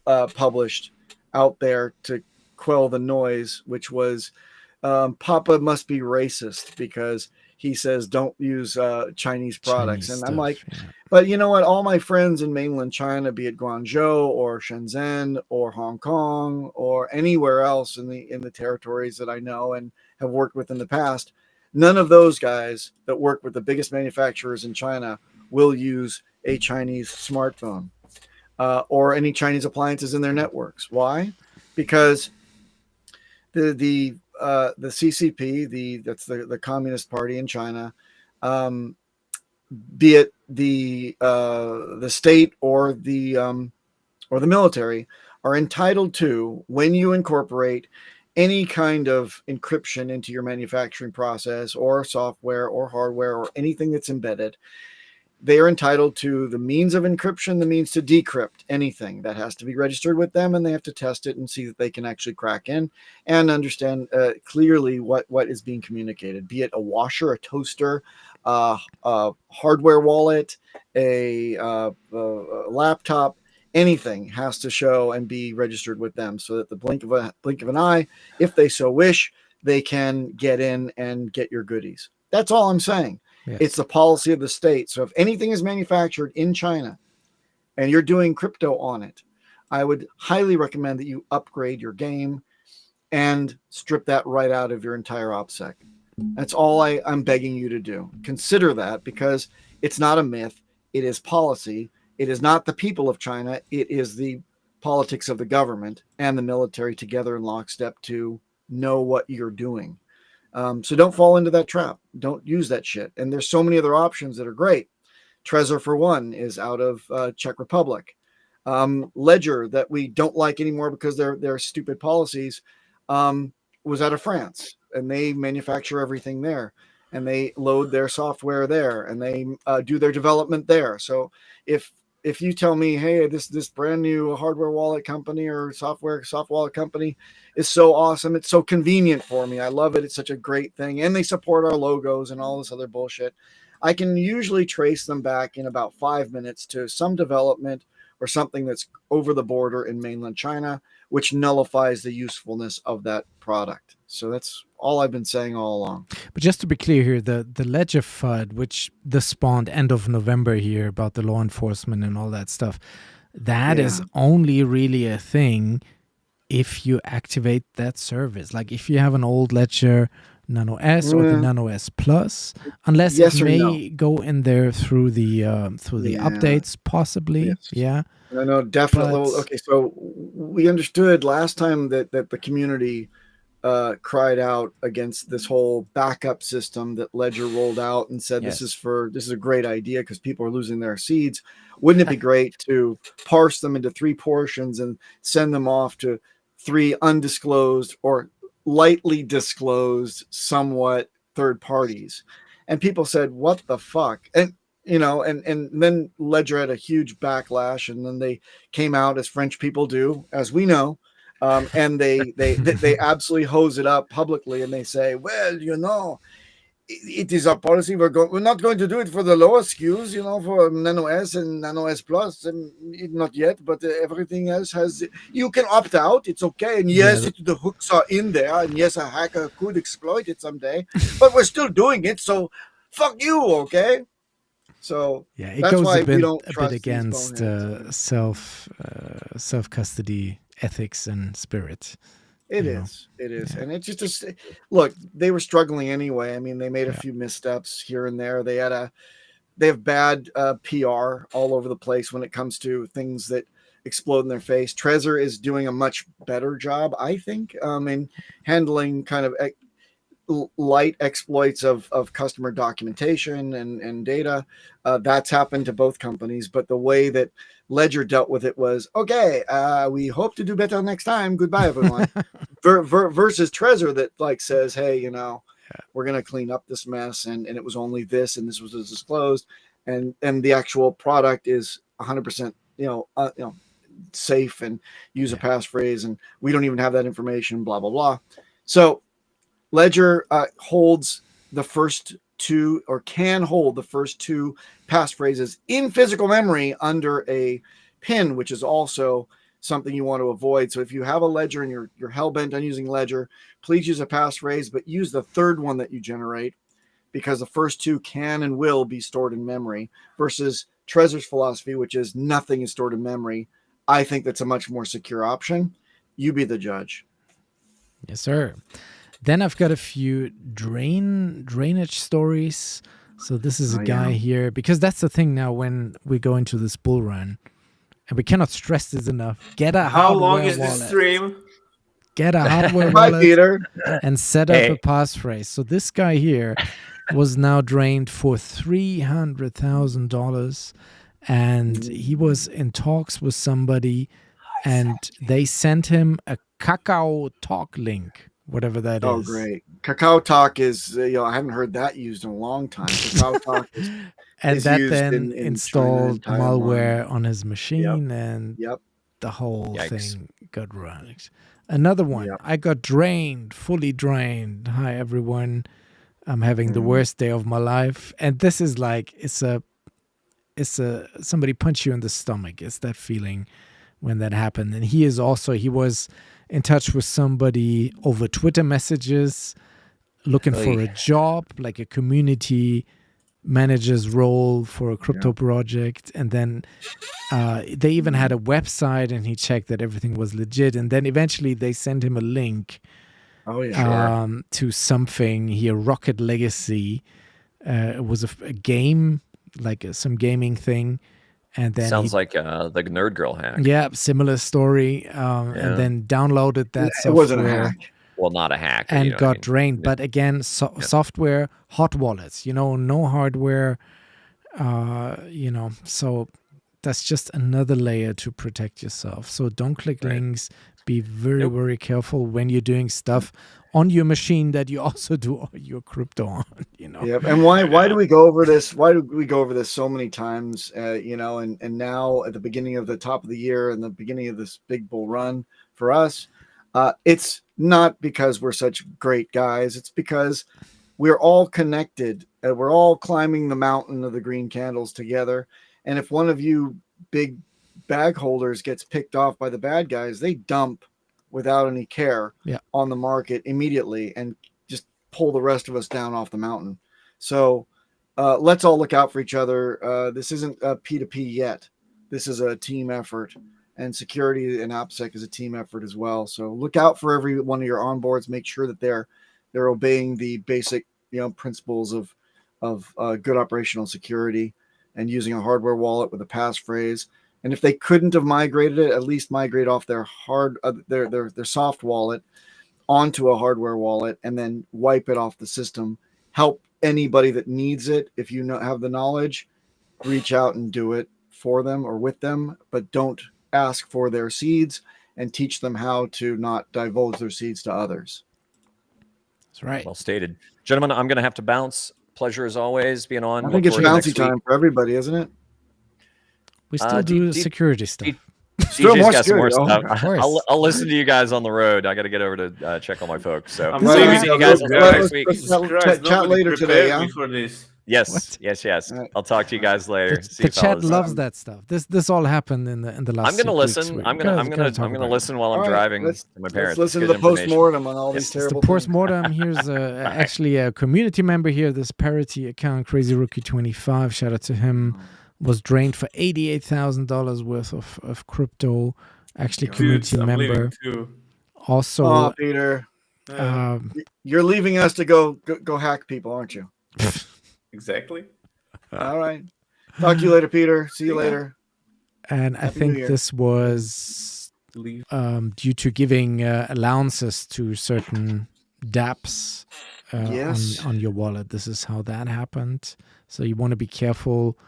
published out there to quell the noise, which was Papa must be racist because he says don't use Chinese products. And I'm like, but you know what? All my friends in mainland China, be it Guangzhou or Shenzhen or Hong Kong or anywhere else in the territories that I know and have worked with in the past, none of those guys that work with the biggest manufacturers in China will use a Chinese smartphone or any Chinese appliances in their networks. Why? Because the CCP, that's the Communist Party in China, be it the state or the military, are entitled to, when you incorporate any kind of encryption into your manufacturing process or software or hardware or anything that's embedded, they are entitled to the means of encryption, the means to decrypt anything that has to be registered with them, and they have to test it and see that they can actually crack in and understand clearly what is being communicated, be it a washer, a toaster, a hardware wallet, a laptop. Anything has to show and be registered with them so that the blink of an eye, if they so wish, they can get in and get your goodies. That's all I'm saying. Yes. It's the policy of the state. So if anything is manufactured in China and you're doing crypto on it, I would highly recommend that you upgrade your game and strip that right out of your entire OPSEC. That's all I'm begging you to do. Consider that, because it's not a myth. It is policy. It is not the people of China. It is the politics of the government and the military together in lockstep to know what you're doing. So don't fall into that trap. Don't use that shit. And there's so many other options that are great. Trezor, for one, is out of Czech Republic. Ledger that we don't like anymore because they're stupid policies, was out of France, and they manufacture everything there, and they load their software there, and they do their development there. So if you tell me, hey, this brand new hardware wallet company or soft wallet company is so awesome, it's so convenient for me, I love it, it's such a great thing, and they support our logos and all this other bullshit, I can usually trace them back in about 5 minutes to some development or something that's over the border in mainland China, which nullifies the usefulness of that product. So that's all I've been saying all along. But just to be clear here, the Ledger FUD, which this spawned end of November here about the law enforcement and all that stuff, that is only really a thing if you activate that service. Like if you have an old Ledger Nano S or the Nano S Plus, unless it may go in there through the updates, possibly. Yes. Yeah. No, definitely. Okay, so we understood last time that the community cried out against this whole backup system that Ledger rolled out and said this is a great idea because people are losing their seeds. Wouldn't it be great to parse them into 3 portions and send them off to 3 undisclosed or lightly disclosed somewhat third parties? And people said, what the fuck? And and then Ledger had a huge backlash, and then they came out, as French people do, as we know, and they absolutely hose it up publicly, and they say, well, it is our policy. We're not going to do it for the lower SKUs, for Nano S and Nano S Plus, and not yet, but everything else you can opt out. It's okay. And yes, the hooks are in there, and yes, a hacker could exploit it someday, but we're still doing it. So fuck you, okay? So it that's goes why a bit, we don't trust against self custody ethics and spirit. It is, and it's just look. They were struggling anyway. I mean, they made a few missteps here and there. They have bad PR all over the place when it comes to things that explode in their face. Trezor is doing a much better job, I think, in handling kind of light exploits of customer documentation and data. That's happened to both companies, but the way that Ledger dealt with it was, okay, we hope to do better next time. Goodbye, everyone. Versus Trezor that says, hey, we're going to clean up this mess. And it was only this, and this was disclosed. And the actual product is 100%, safe and use a passphrase. And we don't even have that information, blah, blah, blah. So Ledger holds the first 2, or can hold the first 2 passphrases in physical memory under a pin, which is also something you want to avoid. So if you have a Ledger and you're hell-bent on using Ledger, please use a passphrase, but use the 3rd one that you generate, because the first 2 can and will be stored in memory, versus Trezor's philosophy, which is nothing is stored in memory. I think that's a much more secure option. You be the judge. Yes, sir. Then I've got a few drainage stories. So this is a guy here, because that's the thing now when we go into this bull run, and we cannot stress this enough. Get a How hardware long is wallet. this stream? Get a hardware wallet and set up a passphrase. So this guy here was now drained for $300,000, and he was in talks with somebody, and they sent him a Kakao Talk link, whatever that is. Oh, great. Kakao Talk is, I haven't heard that used in a long time. Kakao Talk is and that used then in installed China and malware on his machine, and the whole thing got ruined. Another one, I got drained, fully drained. Hi, everyone. I'm having the worst day of my life. And this is like, it's somebody punch you in the stomach. It's that feeling when that happened. And he was in touch with somebody over Twitter messages, looking for a job, like a community manager's role for a crypto project. And then they even had a website, and he checked that everything was legit. And then eventually they sent him a link to something here, Rocket Legacy. It was a game, like some gaming thing. And then sounds like the Nerd Girl hack. Yeah, similar story. And then downloaded that software. It wasn't a hack. Well, not a hack. And got drained. But again, software, hot wallets, no hardware, so that's just another layer to protect yourself. So don't click links. Be very, very careful when you're doing stuff on your machine that you also do your crypto on, you know. Yep. And why do we go over this? Why do we go over this so many times? You know, and now at the beginning of the top of the year and the beginning of this big bull run for us, it's not because we're such great guys. It's because we're all connected. We're all climbing the mountain of the green candles together. And if one of you big bag holders gets picked off by the bad guys, they dump without any care on the market immediately and just pull the rest of us down off the mountain. So let's all look out for each other. This isn't a P2P yet. This is a team effort, and security and AppSec is a team effort as well. So look out for every one of your onboards. Make sure that they're obeying the basic, you know, principles of good operational security and using a hardware wallet with a passphrase. And if they couldn't have migrated it, at least migrate off their their soft wallet onto a hardware wallet and then wipe it off the system. Help anybody that needs it. If you have the knowledge, reach out and do it for them or with them, but don't ask for their seeds, and teach them how to not divulge their seeds to others. That's right. Well stated. Gentlemen, I'm going to have to bounce. Pleasure as always being on. I think it's bouncy time for everybody, isn't it? We still do security stuff. DJ's got some more stuff. I'll listen to you guys on the road. I got to get over to check on my folks. So I'm see you guys next week. Chat later today. Yeah? Yes. Right. I'll talk to you guys later. The chat loves that stuff. This all happened in the last. I'm gonna listen. I'm gonna listen while I'm driving to my parents. Let's listen to the post-mortem on all these terrible. The post-mortem. Here's actually a community member here. This parity account, Crazy Rookie 25. Shout out to him. Was drained for $88,000 worth of crypto. Actually, community member. Also, Peter, you're leaving us to go hack people, aren't you? Exactly. All right. Talk to you later, Peter. See you later. And I think this was due to giving allowances to certain dApps on your wallet. This is how that happened. So you want to be careful.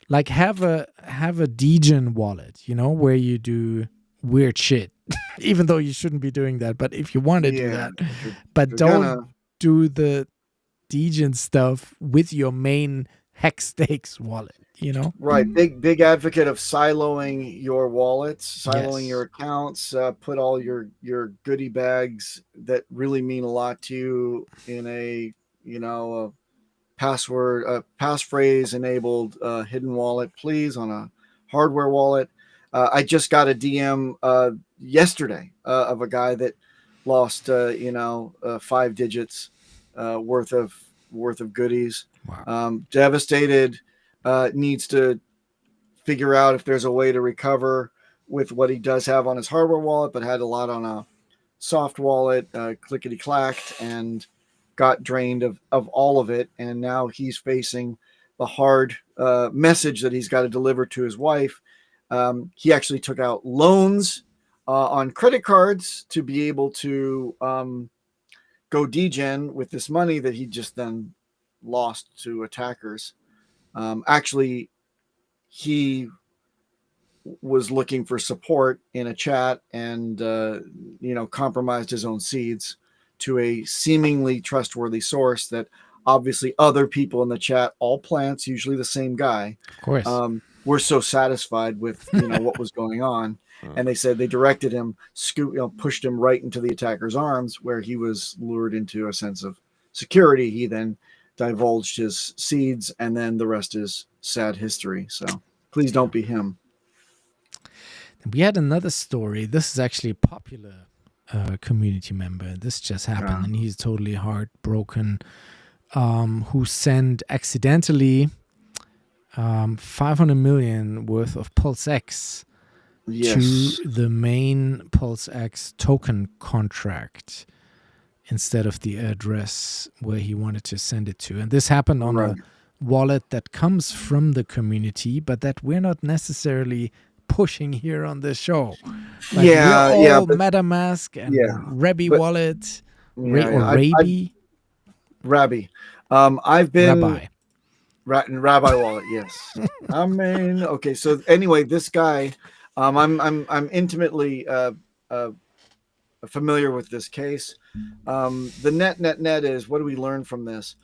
Like have a degen wallet, you know, where you do weird shit, even though you shouldn't be doing that. But if you want to do that, but don't do the degen stuff with your main hex stakes wallet, you know? Right. Big advocate of siloing your wallets, siloing your accounts, put all your goodie bags that really mean a lot to you in a, you know, passphrase enabled hidden wallet, please, on a hardware wallet. I just got a DM yesterday of a guy that lost 5 digits worth of goodies. Wow. Devastated, needs to figure out if there's a way to recover with what he does have on his hardware wallet, but had a lot on a soft wallet, clickety clacked, and got drained of all of it. And now he's facing the hard message that he's got to deliver to his wife. He actually took out loans on credit cards to be able to go degen with this money that he just then lost to attackers. Actually, he was looking for support in a chat and compromised his own seeds to a seemingly trustworthy source that obviously other people in the chat, all plants, usually the same guy, of course, were so satisfied with what was going on. And they said they directed him, pushed him right into the attacker's arms, where he was lured into a sense of security. He then divulged his seeds, and then the rest is sad history. So please don't be him. We had another story. This is actually a popular community member. This just happened, and he's totally heartbroken. Who sent accidentally 500 million worth of PulseX to the main PulseX token contract instead of the address where he wanted to send it to. And this happened on a wallet that comes from the community, but that we're not necessarily pushing here on this show. Like we're all MetaMask and Rabby wallet, or Rabby. Rabby. I've been Rabbi. Rabbi wallet, yes. I mean, okay. So anyway, this guy, I'm intimately familiar with this case. The net is, what do we learn from this?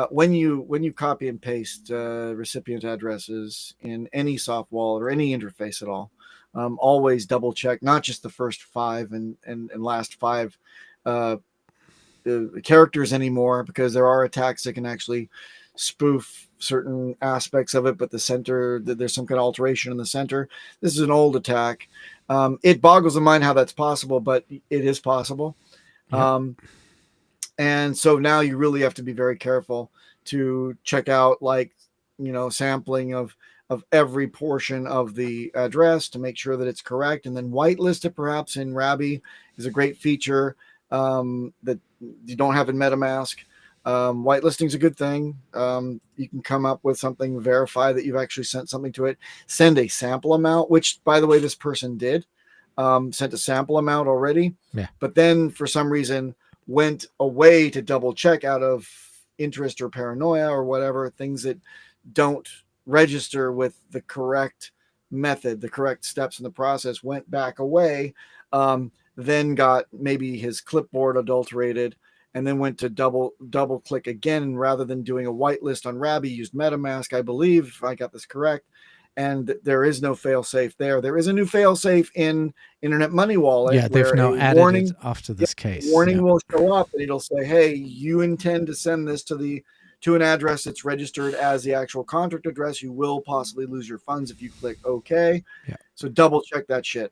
When you copy and paste recipient addresses in any soft wallet or any interface at all, always double check not just the first 5 and last 5 characters anymore, because there are attacks that can actually spoof certain aspects of it, but the center, there's some kind of alteration in the center. This is an old attack. It boggles the mind how that's possible, but it is possible. Yep. And so now you really have to be very careful to check out, like, sampling of every portion of the address to make sure that it's correct, and then whitelist it perhaps in Rabby is a great feature that you don't have in MetaMask. Whitelisting is a good thing. You can come up with something, verify that you've actually sent something to it, send a sample amount, which, by the way, this person did, sent a sample amount already, but then for some reason went away to double check out of interest or paranoia or whatever, things that don't register with the correct method, the correct steps in the process, went back away, then got maybe his clipboard adulterated, and then went to double click again, and rather than doing a whitelist on Rabby, used MetaMask, I believe, if I got this correct. And there is no fail-safe there. There is a new fail-safe in Internet Money Wallet. Yeah, they've now added it after this case. Warning will show up, and it'll say, hey, you intend to send this to an address that's registered as the actual contract address. You will possibly lose your funds if you click OK. Yeah. So double check that shit.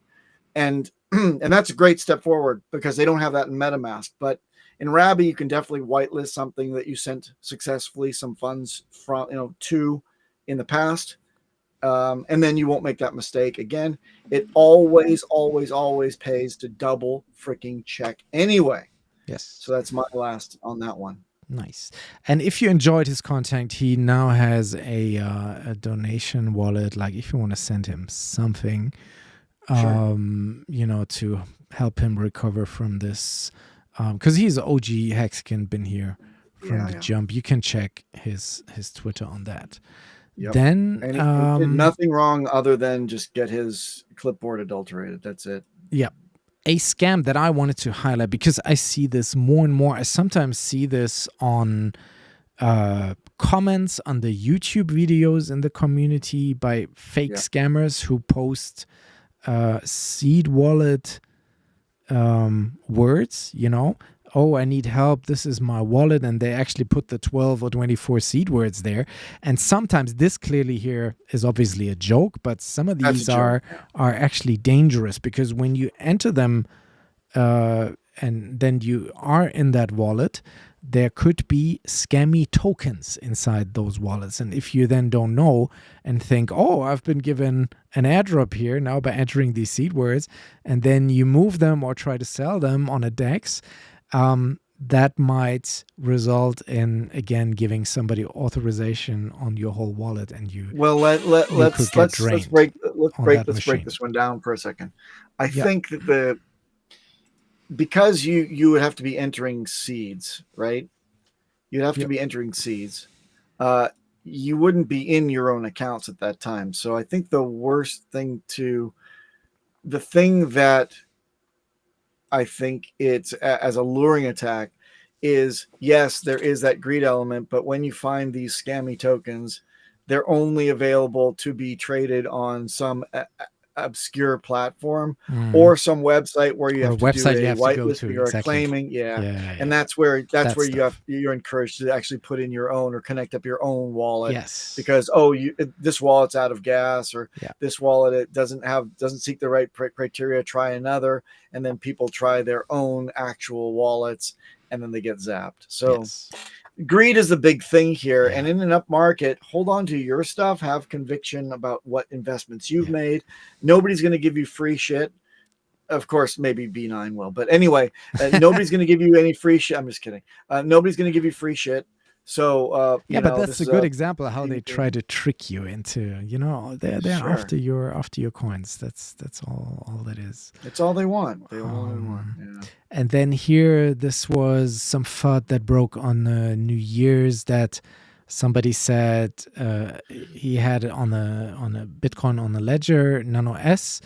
And that's a great step forward, because they don't have that in MetaMask. But in Rabby, you can definitely whitelist something that you sent successfully some funds from, to in the past. And then you won't make that mistake again. It always pays to double freaking check anyway. Yes. So that's my last on that one. Nice. And if you enjoyed his content, he now has a donation wallet. Like if you want to send him something, to help him recover from this, because he's OG Hexkin, been here from the jump. You can check his Twitter on that. Yep. Then and he did nothing wrong other than just get his clipboard adulterated. That's it. Yeah. A scam that I wanted to highlight, because I see this more and more. I sometimes see this on comments on the YouTube videos in the community by fake scammers who post seed wallet words, oh, I need help, this is my wallet, and they actually put the 12 or 24 seed words there. And sometimes this clearly here is obviously a joke, but some of these are actually dangerous, because when you enter them and then you are in that wallet, there could be scammy tokens inside those wallets. And if you then don't know and think, oh, I've been given an airdrop here now by entering these seed words, and then you move them or try to sell them on a DEX, that might result in, again, giving somebody authorization on your whole wallet, and you let's break this one down for a second. I think that because you would have to be entering seeds, right? You'd have to be entering seeds. You wouldn't be in your own accounts at that time. So I think the thing that I think it's as a luring attack is, yes, there is that greed element, but when you find these scammy tokens, they're only available to be traded on some obscure platform or some website where you have to do a whitelist or claiming. And that's where you're encouraged to actually put in your own or connect up your own wallet. Yes. Because this wallet's out of gas, or this wallet, it doesn't seek the right criteria, try another, and then people try their own actual wallets and then they get zapped. So greed is the big thing here. And in an up market, hold on to your stuff, have conviction about what investments you've made. Nobody's going to give you free shit. Of course, maybe B9 will, but anyway, nobody's going to give you any free shit. I'm just kidding. Nobody's going to give you free shit. So but that's a good example of how they try to trick you into, they're after your coins. That's all that is. It's all they want. They only want. Yeah. And then here, this was some FUD that broke on New Year's that Somebody said he had it on a Bitcoin on a ledger Nano S,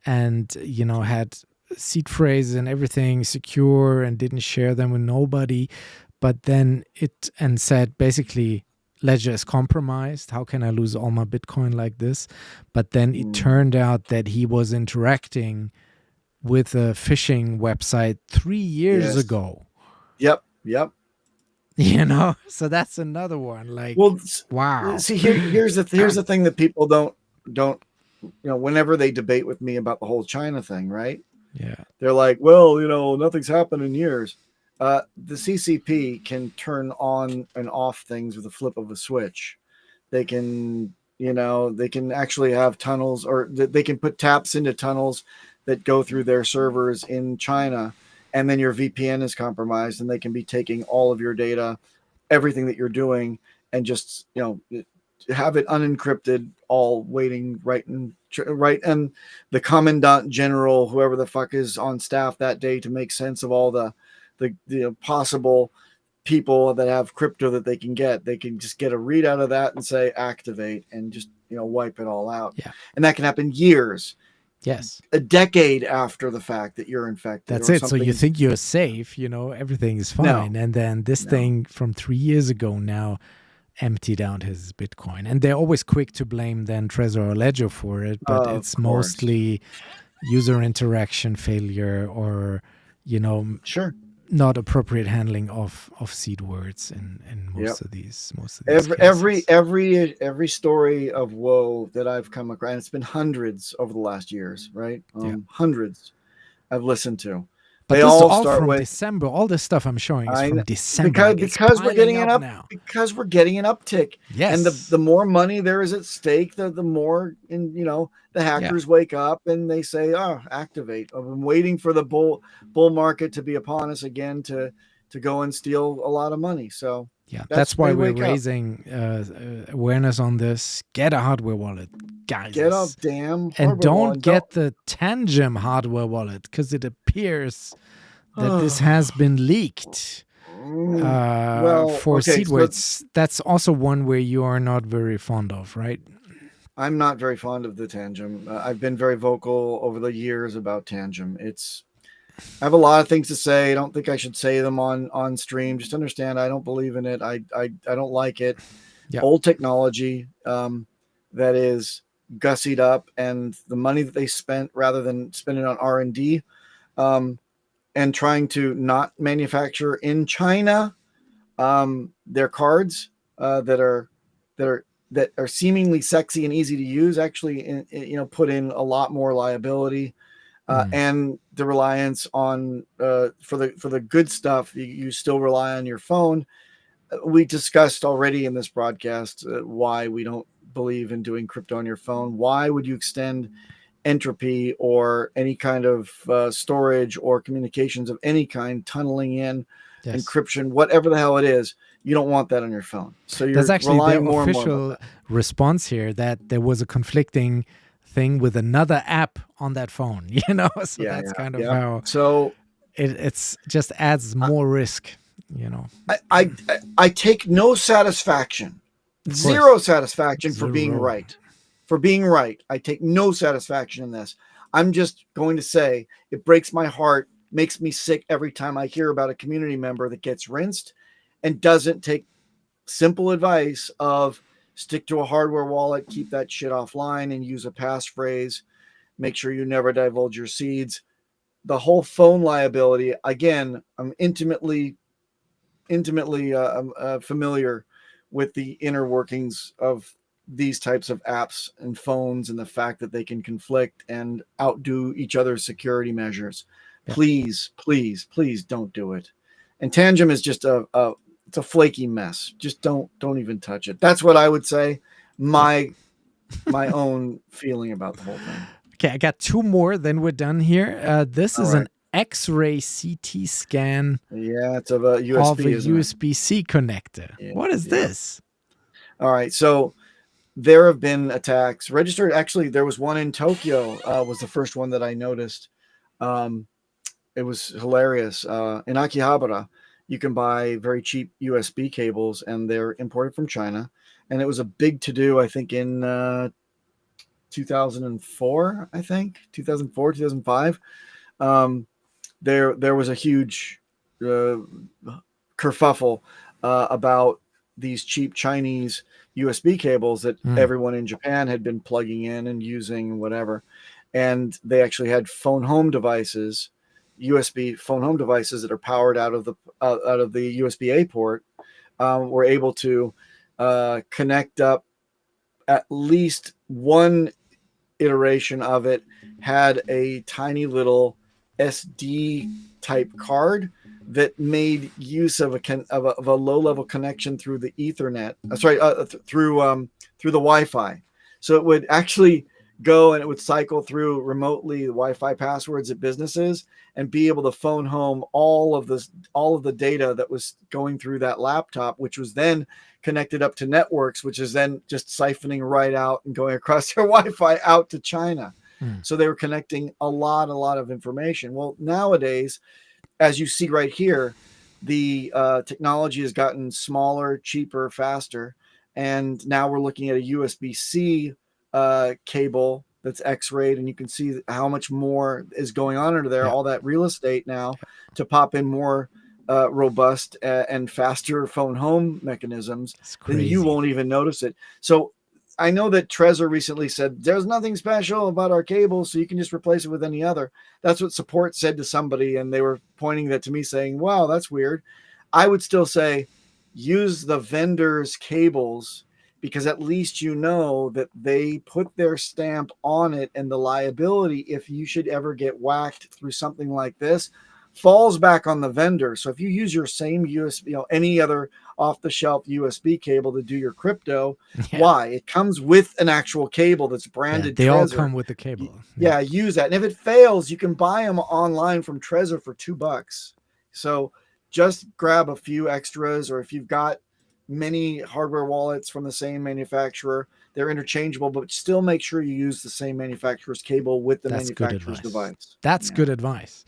and had seed phrases and everything secure and didn't share them with nobody. But then said basically, ledger is compromised. How can I lose all my Bitcoin like this? But then it turned out that he was interacting with a phishing website 3 years ago. Yep. So that's another one. Like, Well, wow. See, here's the thing that people don't whenever they debate with me about the whole China thing, right? Yeah. They're like, well, nothing's happened in years. The CCP can turn on and off things with a flip of a switch. They can, they can actually have tunnels, or they can put taps into tunnels that go through their servers in China, and then your VPN is compromised, and they can be taking all of your data, everything that you're doing, and just have it unencrypted, all waiting right, and the commandant general, whoever the fuck is on staff that day, to make sense of all the possible people that have crypto that they can just get a read out of that and say activate, and just wipe it all out. Yeah. And that can happen years. Yes. A decade after the fact that you're infected. That's it. So you think you're safe, everything is fine. And then this thing from 3 years ago now emptied out his Bitcoin. And they're always quick to blame then Trezor or Ledger for it, but it's mostly user interaction failure, or, sure, not appropriate handling of seed words in most of these every story of woe that I've come across, and it's been hundreds over the last years, right? Hundreds I've listened to. But they this all is all start from with December. All this stuff I'm showing is from December. Because we're getting an because we're getting an uptick. Yes. And the more money there is at stake, the more the hackers wake up and they say, "Oh, activate." I've been waiting for the bull market to be upon us again to go and steal a lot of money. So that's why we're raising awareness on this. Get a hardware wallet, guys. Get a damn hardware and don't wallet. get the Tangem hardware wallet, because it appears that this has been leaked for seed words. That's also one where you are not very fond of, right? I'm not very fond of the Tangem. I've been very vocal over the years about Tangem. I have a lot of things to say. I don't think I should say them on stream. Just understand, I don't believe in it. I don't like it. Old technology that is gussied up, and the money that they spent, rather than spending on R&D and trying to not manufacture in China their cards that are seemingly sexy and easy to use, actually put in a lot more liability. And the reliance on for the good stuff, you still rely on your phone. We discussed already in this broadcast why we don't believe in doing crypto on your phone. Why would you extend entropy or any kind of storage or communications of any kind, tunneling in, encryption, whatever the hell it is? You don't want that on your phone. So you're That's actually relying the more official and more response here, that there was a conflicting thing with another app on that phone, so that's kind of how it's just adds more risk, I take no satisfaction, zero satisfaction for being right. I take no satisfaction in this. I'm just going to say it breaks my heart, makes me sick every time I hear about a community member that gets rinsed and doesn't take simple advice of stick to a hardware wallet, keep that shit offline, and use a passphrase. Make sure you never divulge your seeds. The whole phone liability, again, I'm intimately familiar with the inner workings of these types of apps and phones, and the fact that they can conflict and outdo each other's security measures. Please don't do it. And Tangem is just it's a flaky mess. Just don't even touch it. That's what I would say. My own feeling about the whole thing. Okay, I got two more, then we're done here. This is an X-ray CT scan. Yeah, it's of a USB, of a USB-C connector. Yeah, what is this? All right, so there have been attacks registered. Actually, there was one in Tokyo. Was the first one that I noticed. It was hilarious. In Akihabara, you can buy very cheap USB cables, and they're imported from China. And it was a big to-do, I think, in 2004, 2005. There was a huge kerfuffle about these cheap Chinese USB cables that everyone in Japan had been plugging in and using and whatever. And they actually had USB phone home devices that are powered out of the USB-A port, were able to connect up. At least one iteration of it had a tiny little SD type card that made use of a low level connection through the Ethernet. Through the Wi-Fi. So it would actually go and it would cycle through remotely the Wi-Fi passwords at businesses and be able to phone home all of the data that was going through that laptop, which was then connected up to networks, which is then just siphoning right out and going across their Wi-Fi out to China. So they were connecting a lot of information. Well, nowadays, as you see right here, the technology has gotten smaller, cheaper, faster. And now we're looking at a USB-C cable that's X-rayed, and you can see how much more is going on under there. All that real estate now to pop in more robust and faster phone home mechanisms, then you won't even notice it. So I know that Trezor recently said there's nothing special about our cables, so you can just replace it with any other. That's what support said to somebody, and they were pointing that to me saying, wow, that's weird. I would still say use the vendor's cables, because at least you know that they put their stamp on it, and the liability, if you should ever get whacked through something like this, falls back on the vendor. So if you use your same USB, any other off-the-shelf USB cable to do your crypto, why? It comes with an actual cable that's branded. They Trezor. all come with the cable. Yeah, use that. And if it fails, you can buy them online from Trezor for $2. So just grab a few extras, or if you've got many hardware wallets from the same manufacturer, they're interchangeable, but still make sure you use the same manufacturer's cable with the manufacturer's device. That's good advice.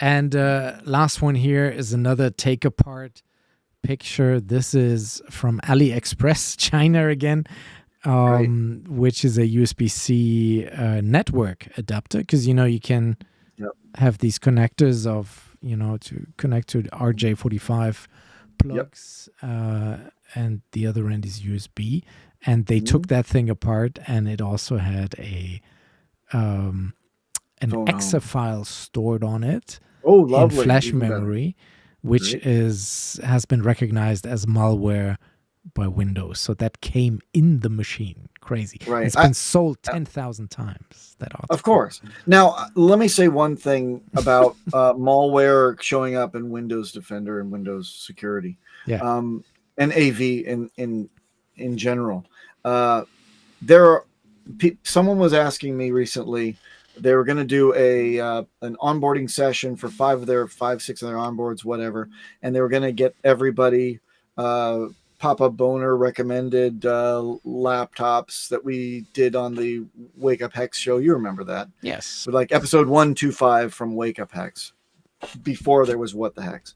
And last one here is another take apart picture. This is from AliExpress, China again, which is a USB-C network adapter, because you can have these connectors of to connect to RJ45 plugs, and the other end is USB. And they took that thing apart, and it also had an exe file stored on it. Oh, lovely. In flash memory, which has been recognized as malware by Windows. So that came in the machine. Crazy. Right. It's been sold 10,000 times. Of course. Now, let me say one thing about malware showing up in Windows Defender and Windows Security, and AV in general. Someone was asking me recently. They were going to do an onboarding session for 6 of their onboards, whatever, and they were going to get everybody Papa Boner recommended laptops that we did on the Wake Up Hex show. You remember that? Yes. With like episode 125 from Wake Up Hex, before there was What the Hex.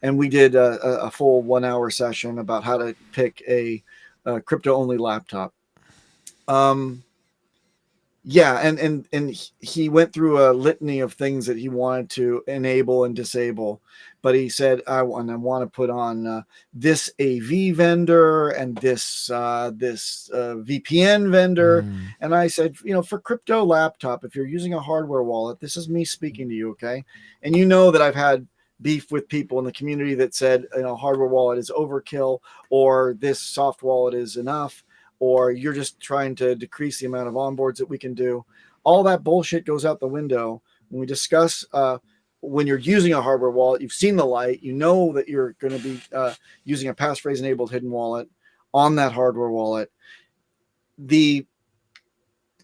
And we did a full 1 hour session about how to pick a crypto-only laptop. And he went through a litany of things that he wanted to enable and disable, but he said, I want to put on this AV vendor and this VPN vendor. And I said, for crypto laptop, if you're using a hardware wallet, this is me speaking to you, okay? And you know that I've had beef with people in the community that said, hardware wallet is overkill, or this soft wallet is enough, or you're just trying to decrease the amount of onboards that we can do. All that bullshit goes out the window when we discuss when you're using a hardware wallet. You've seen the light. You know that you're going to be using a passphrase-enabled hidden wallet on that hardware wallet. The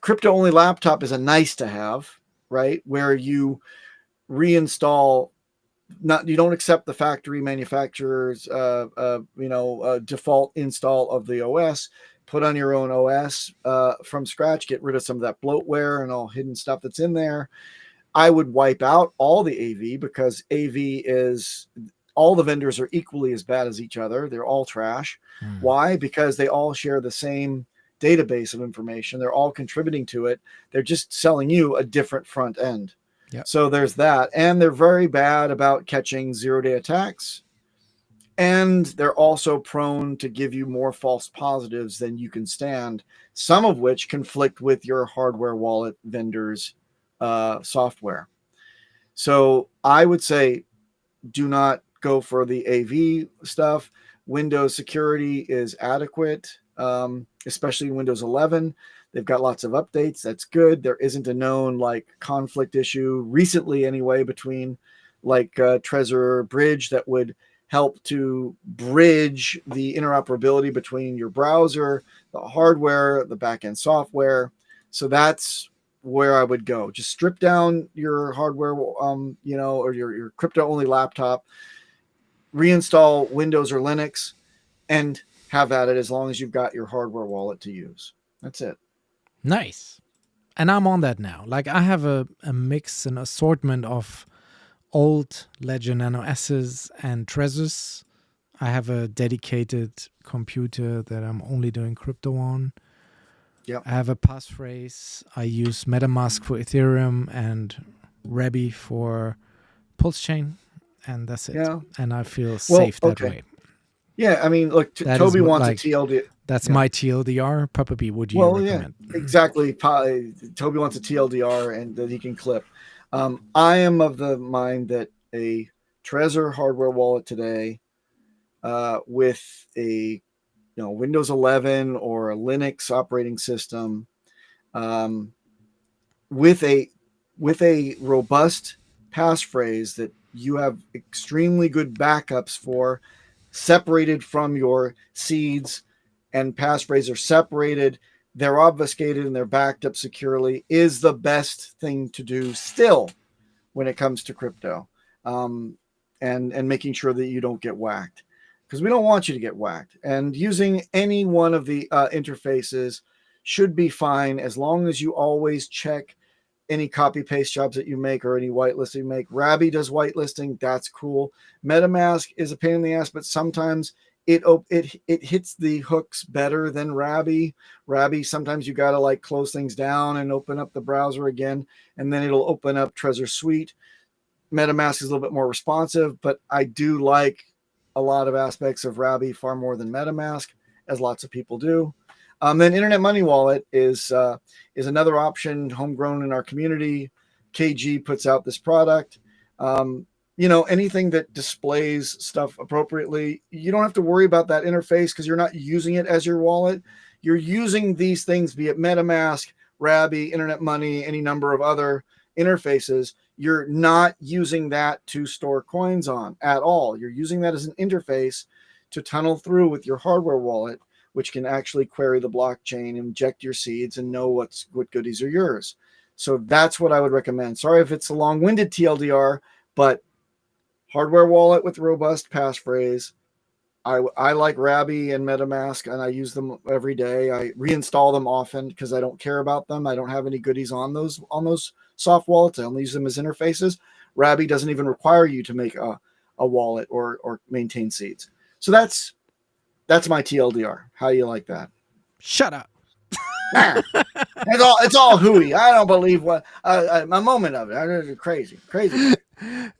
crypto-only laptop is a nice to have, right? Where you reinstall. You don't accept the factory manufacturer's default install of the OS. Put on your own OS from scratch, get rid of some of that bloatware and all hidden stuff that's in there. I would wipe out all the AV, because AV is all the vendors are equally as bad as each other. They're all trash. Why? Because they all share the same database of information. They're all contributing to it. They're just selling you a different front end. Yep. So there's that. And they're very bad about catching zero-day attacks. And they're also prone to give you more false positives than you can stand, some of which conflict with your hardware wallet vendor's software. So I would say do not go for the AV stuff. Windows security is adequate, especially Windows 11. They've got lots of updates. That's good. There isn't a known like conflict issue recently anyway between like Trezor Bridge that would help to bridge the interoperability between your browser, the hardware, the backend software. So that's where I would go. Just strip down your hardware, you know, or your crypto-only laptop, reinstall Windows or Linux, and have at it as long as you've got your hardware wallet to use. That's it. Nice. And I'm on that now. Like I have a mix, an assortment of old Ledger Nano S's and Trezors. I have a dedicated computer that I'm only doing crypto on. Yep. I have a passphrase. I use MetaMask for Ethereum and Rebby for Pulsechain, and that's it. Yeah. And I feel safe that okay. way. Yeah, I mean, look, That Toby is wants like- a TLD. That's Yeah. my TLDR. Papa B, would you Well, recommend? yeah, exactly. Toby wants a TLDR and that he can clip. I am of the mind that a Trezor hardware wallet today, with a Windows 11 or a Linux operating system, with a robust passphrase that you have extremely good backups for, separated from your seeds, and passphrase are separated, they're obfuscated and they're backed up securely, is the best thing to do still when it comes to crypto, and making sure that you don't get whacked, because we don't want you to get whacked. And using any one of the interfaces should be fine as long as you always check any copy paste jobs that you make or any whitelisting you make. Rabby does whitelisting. That's cool. MetaMask is a pain in the ass, but sometimes it hits the hooks better than Rabby. Rabby, sometimes you got to like close things down and open up the browser again, and then it'll open up Trezor Suite. MetaMask is a little bit more responsive, but I do like a lot of aspects of Rabby far more than MetaMask, as lots of people do. Then Internet Money Wallet is another option, homegrown in our community. KG puts out this product. Anything that displays stuff appropriately, you don't have to worry about that interface because you're not using it as your wallet. You're using these things, be it MetaMask, Rabby, Internet Money, any number of other interfaces. You're not using that to store coins on at all. You're using that as an interface to tunnel through with your hardware wallet, which can actually query the blockchain, inject your seeds, and know what goodies are yours. So that's what I would recommend. Sorry if it's a long-winded TLDR, but hardware wallet with robust passphrase. I like Rabby and MetaMask, and I use them every day. I reinstall them often because I don't care about them. I don't have any goodies on those soft wallets. I only use them as interfaces. Rabby doesn't even require you to make a wallet or maintain seeds. So that's my TLDR. How do you like that? Shut up. It's all hooey. I don't believe what a moment of it. Crazy.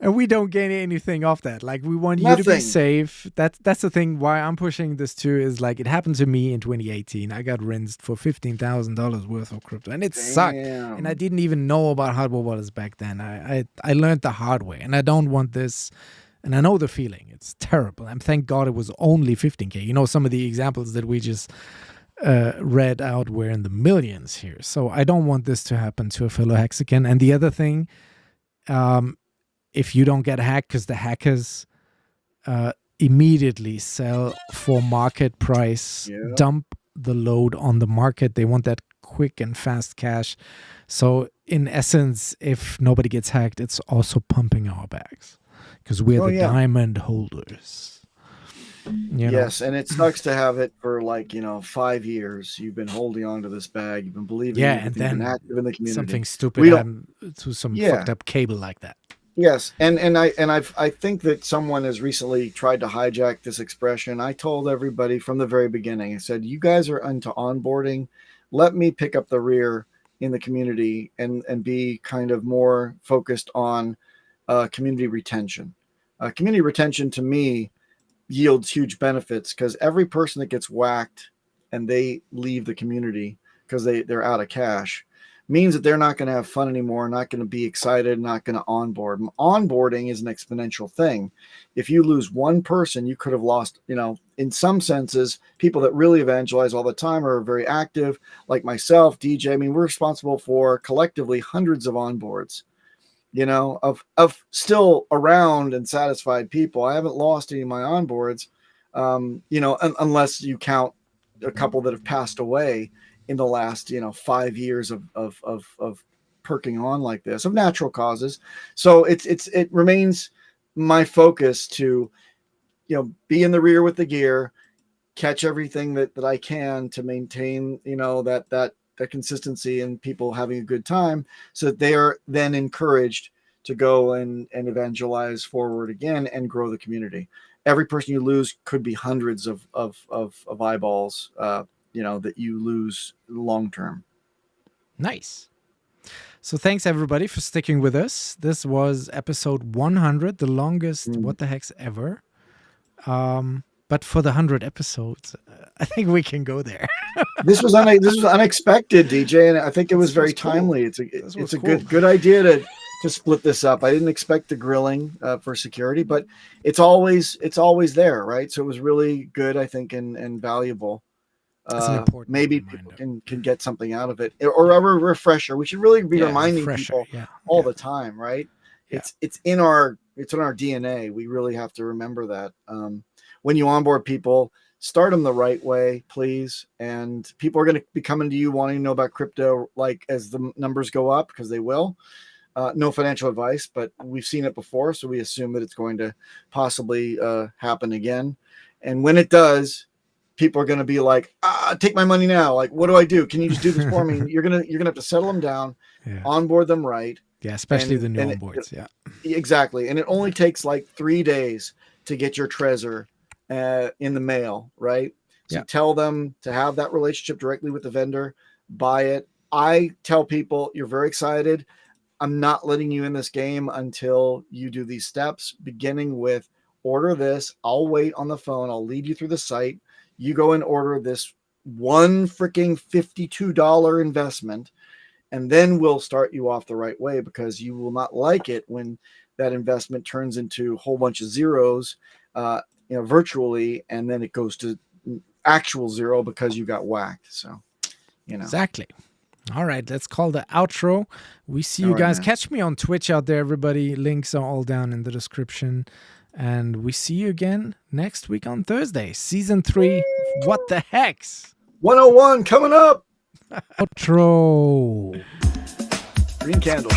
And we don't gain anything off that. Like, we want you to be Nothing. safe. That's the thing why I'm pushing this too, is like, it happened to me in 2018. I got rinsed for $15,000 worth of crypto, and it sucked. Damn. And I didn't even know about hardware wallets back then. I learned the hard way, and I don't want this. And I know the feeling. It's terrible. And thank God it was only 15K. Some of the examples that we just read out were in the millions here. So I don't want this to happen to a fellow Hexican. And the other thing, if you don't get hacked, because the hackers immediately sell for market price, dump the load on the market. They want that quick and fast cash. So in essence, if nobody gets hacked, it's also pumping our bags, because we're the diamond holders. Yes, and it sucks to have it for 5 years. You've been holding on to this bag. You've been believing. Yeah, and then been active in the community. something stupid happened to some fucked up cable like that. Yes, and I think that someone has recently tried to hijack this expression. I told everybody from the very beginning. I said, "You guys are into onboarding. Let me pick up the rear in the community and be kind of more focused on community retention. Community retention to me yields huge benefits because every person that gets whacked and they leave the community because they're out of cash means that they're not going to have fun anymore, not going to be excited, not going to onboard. Onboarding is an exponential thing. If you lose one person, you could have lost, in some senses, people that really evangelize all the time are very active, like myself, DJ. I mean, we're responsible for collectively hundreds of onboards, of still around and satisfied people. I haven't lost any of my onboards, unless you count a couple that have passed away in the last 5 years of perking on like this, of natural causes. So it remains my focus to be in the rear with the gear, catch everything that I can to maintain that consistency and people having a good time, so that they are then encouraged to go and evangelize forward again and grow the community. Every person you lose could be hundreds of eyeballs that you lose long term. Nice. So thanks everybody for sticking with us. This was episode 100, the longest What the Hex ever. But for the 100 episodes, I think we can go there. This was unexpected, DJ, and I think it was very timely. It's a good idea to split this up. I didn't expect the grilling for security, but it's always there, right? So it was really good, I think, and valuable. Maybe people can get something out of it, or a refresher. We should really be reminding people all the time, right? Yeah. It's in our DNA. We really have to remember that. When you onboard people, start them the right way, please. And people are going to be coming to you wanting to know about crypto, like as the numbers go up, because they will. No financial advice, but we've seen it before, so we assume that it's going to possibly happen again. And when it does, people are going to be like, take my money now. Like, what do I do? Can you just do this for me? You're gonna have to settle them down, onboard them right. Yeah, especially the new onboards. Yeah, exactly. And it only takes like 3 days to get your treasure in the mail, right? So tell them to have that relationship directly with the vendor, buy it. I tell people, you're very excited. I'm not letting you in this game until you do these steps, beginning with order this. I'll wait on the phone. I'll lead you through the site. You go and order this one freaking $52 investment, and then we'll start you off the right way, because you will not like it when that investment turns into a whole bunch of zeros, virtually, and then it goes to actual zero because you got whacked. So, Exactly. All right, let's call the outro. We see you guys. Catch me on Twitch out there, everybody. Links are all down in the description. And we see you again next week on Thursday. Season 3, What the Hex? 101 coming up. Outro. Green candle.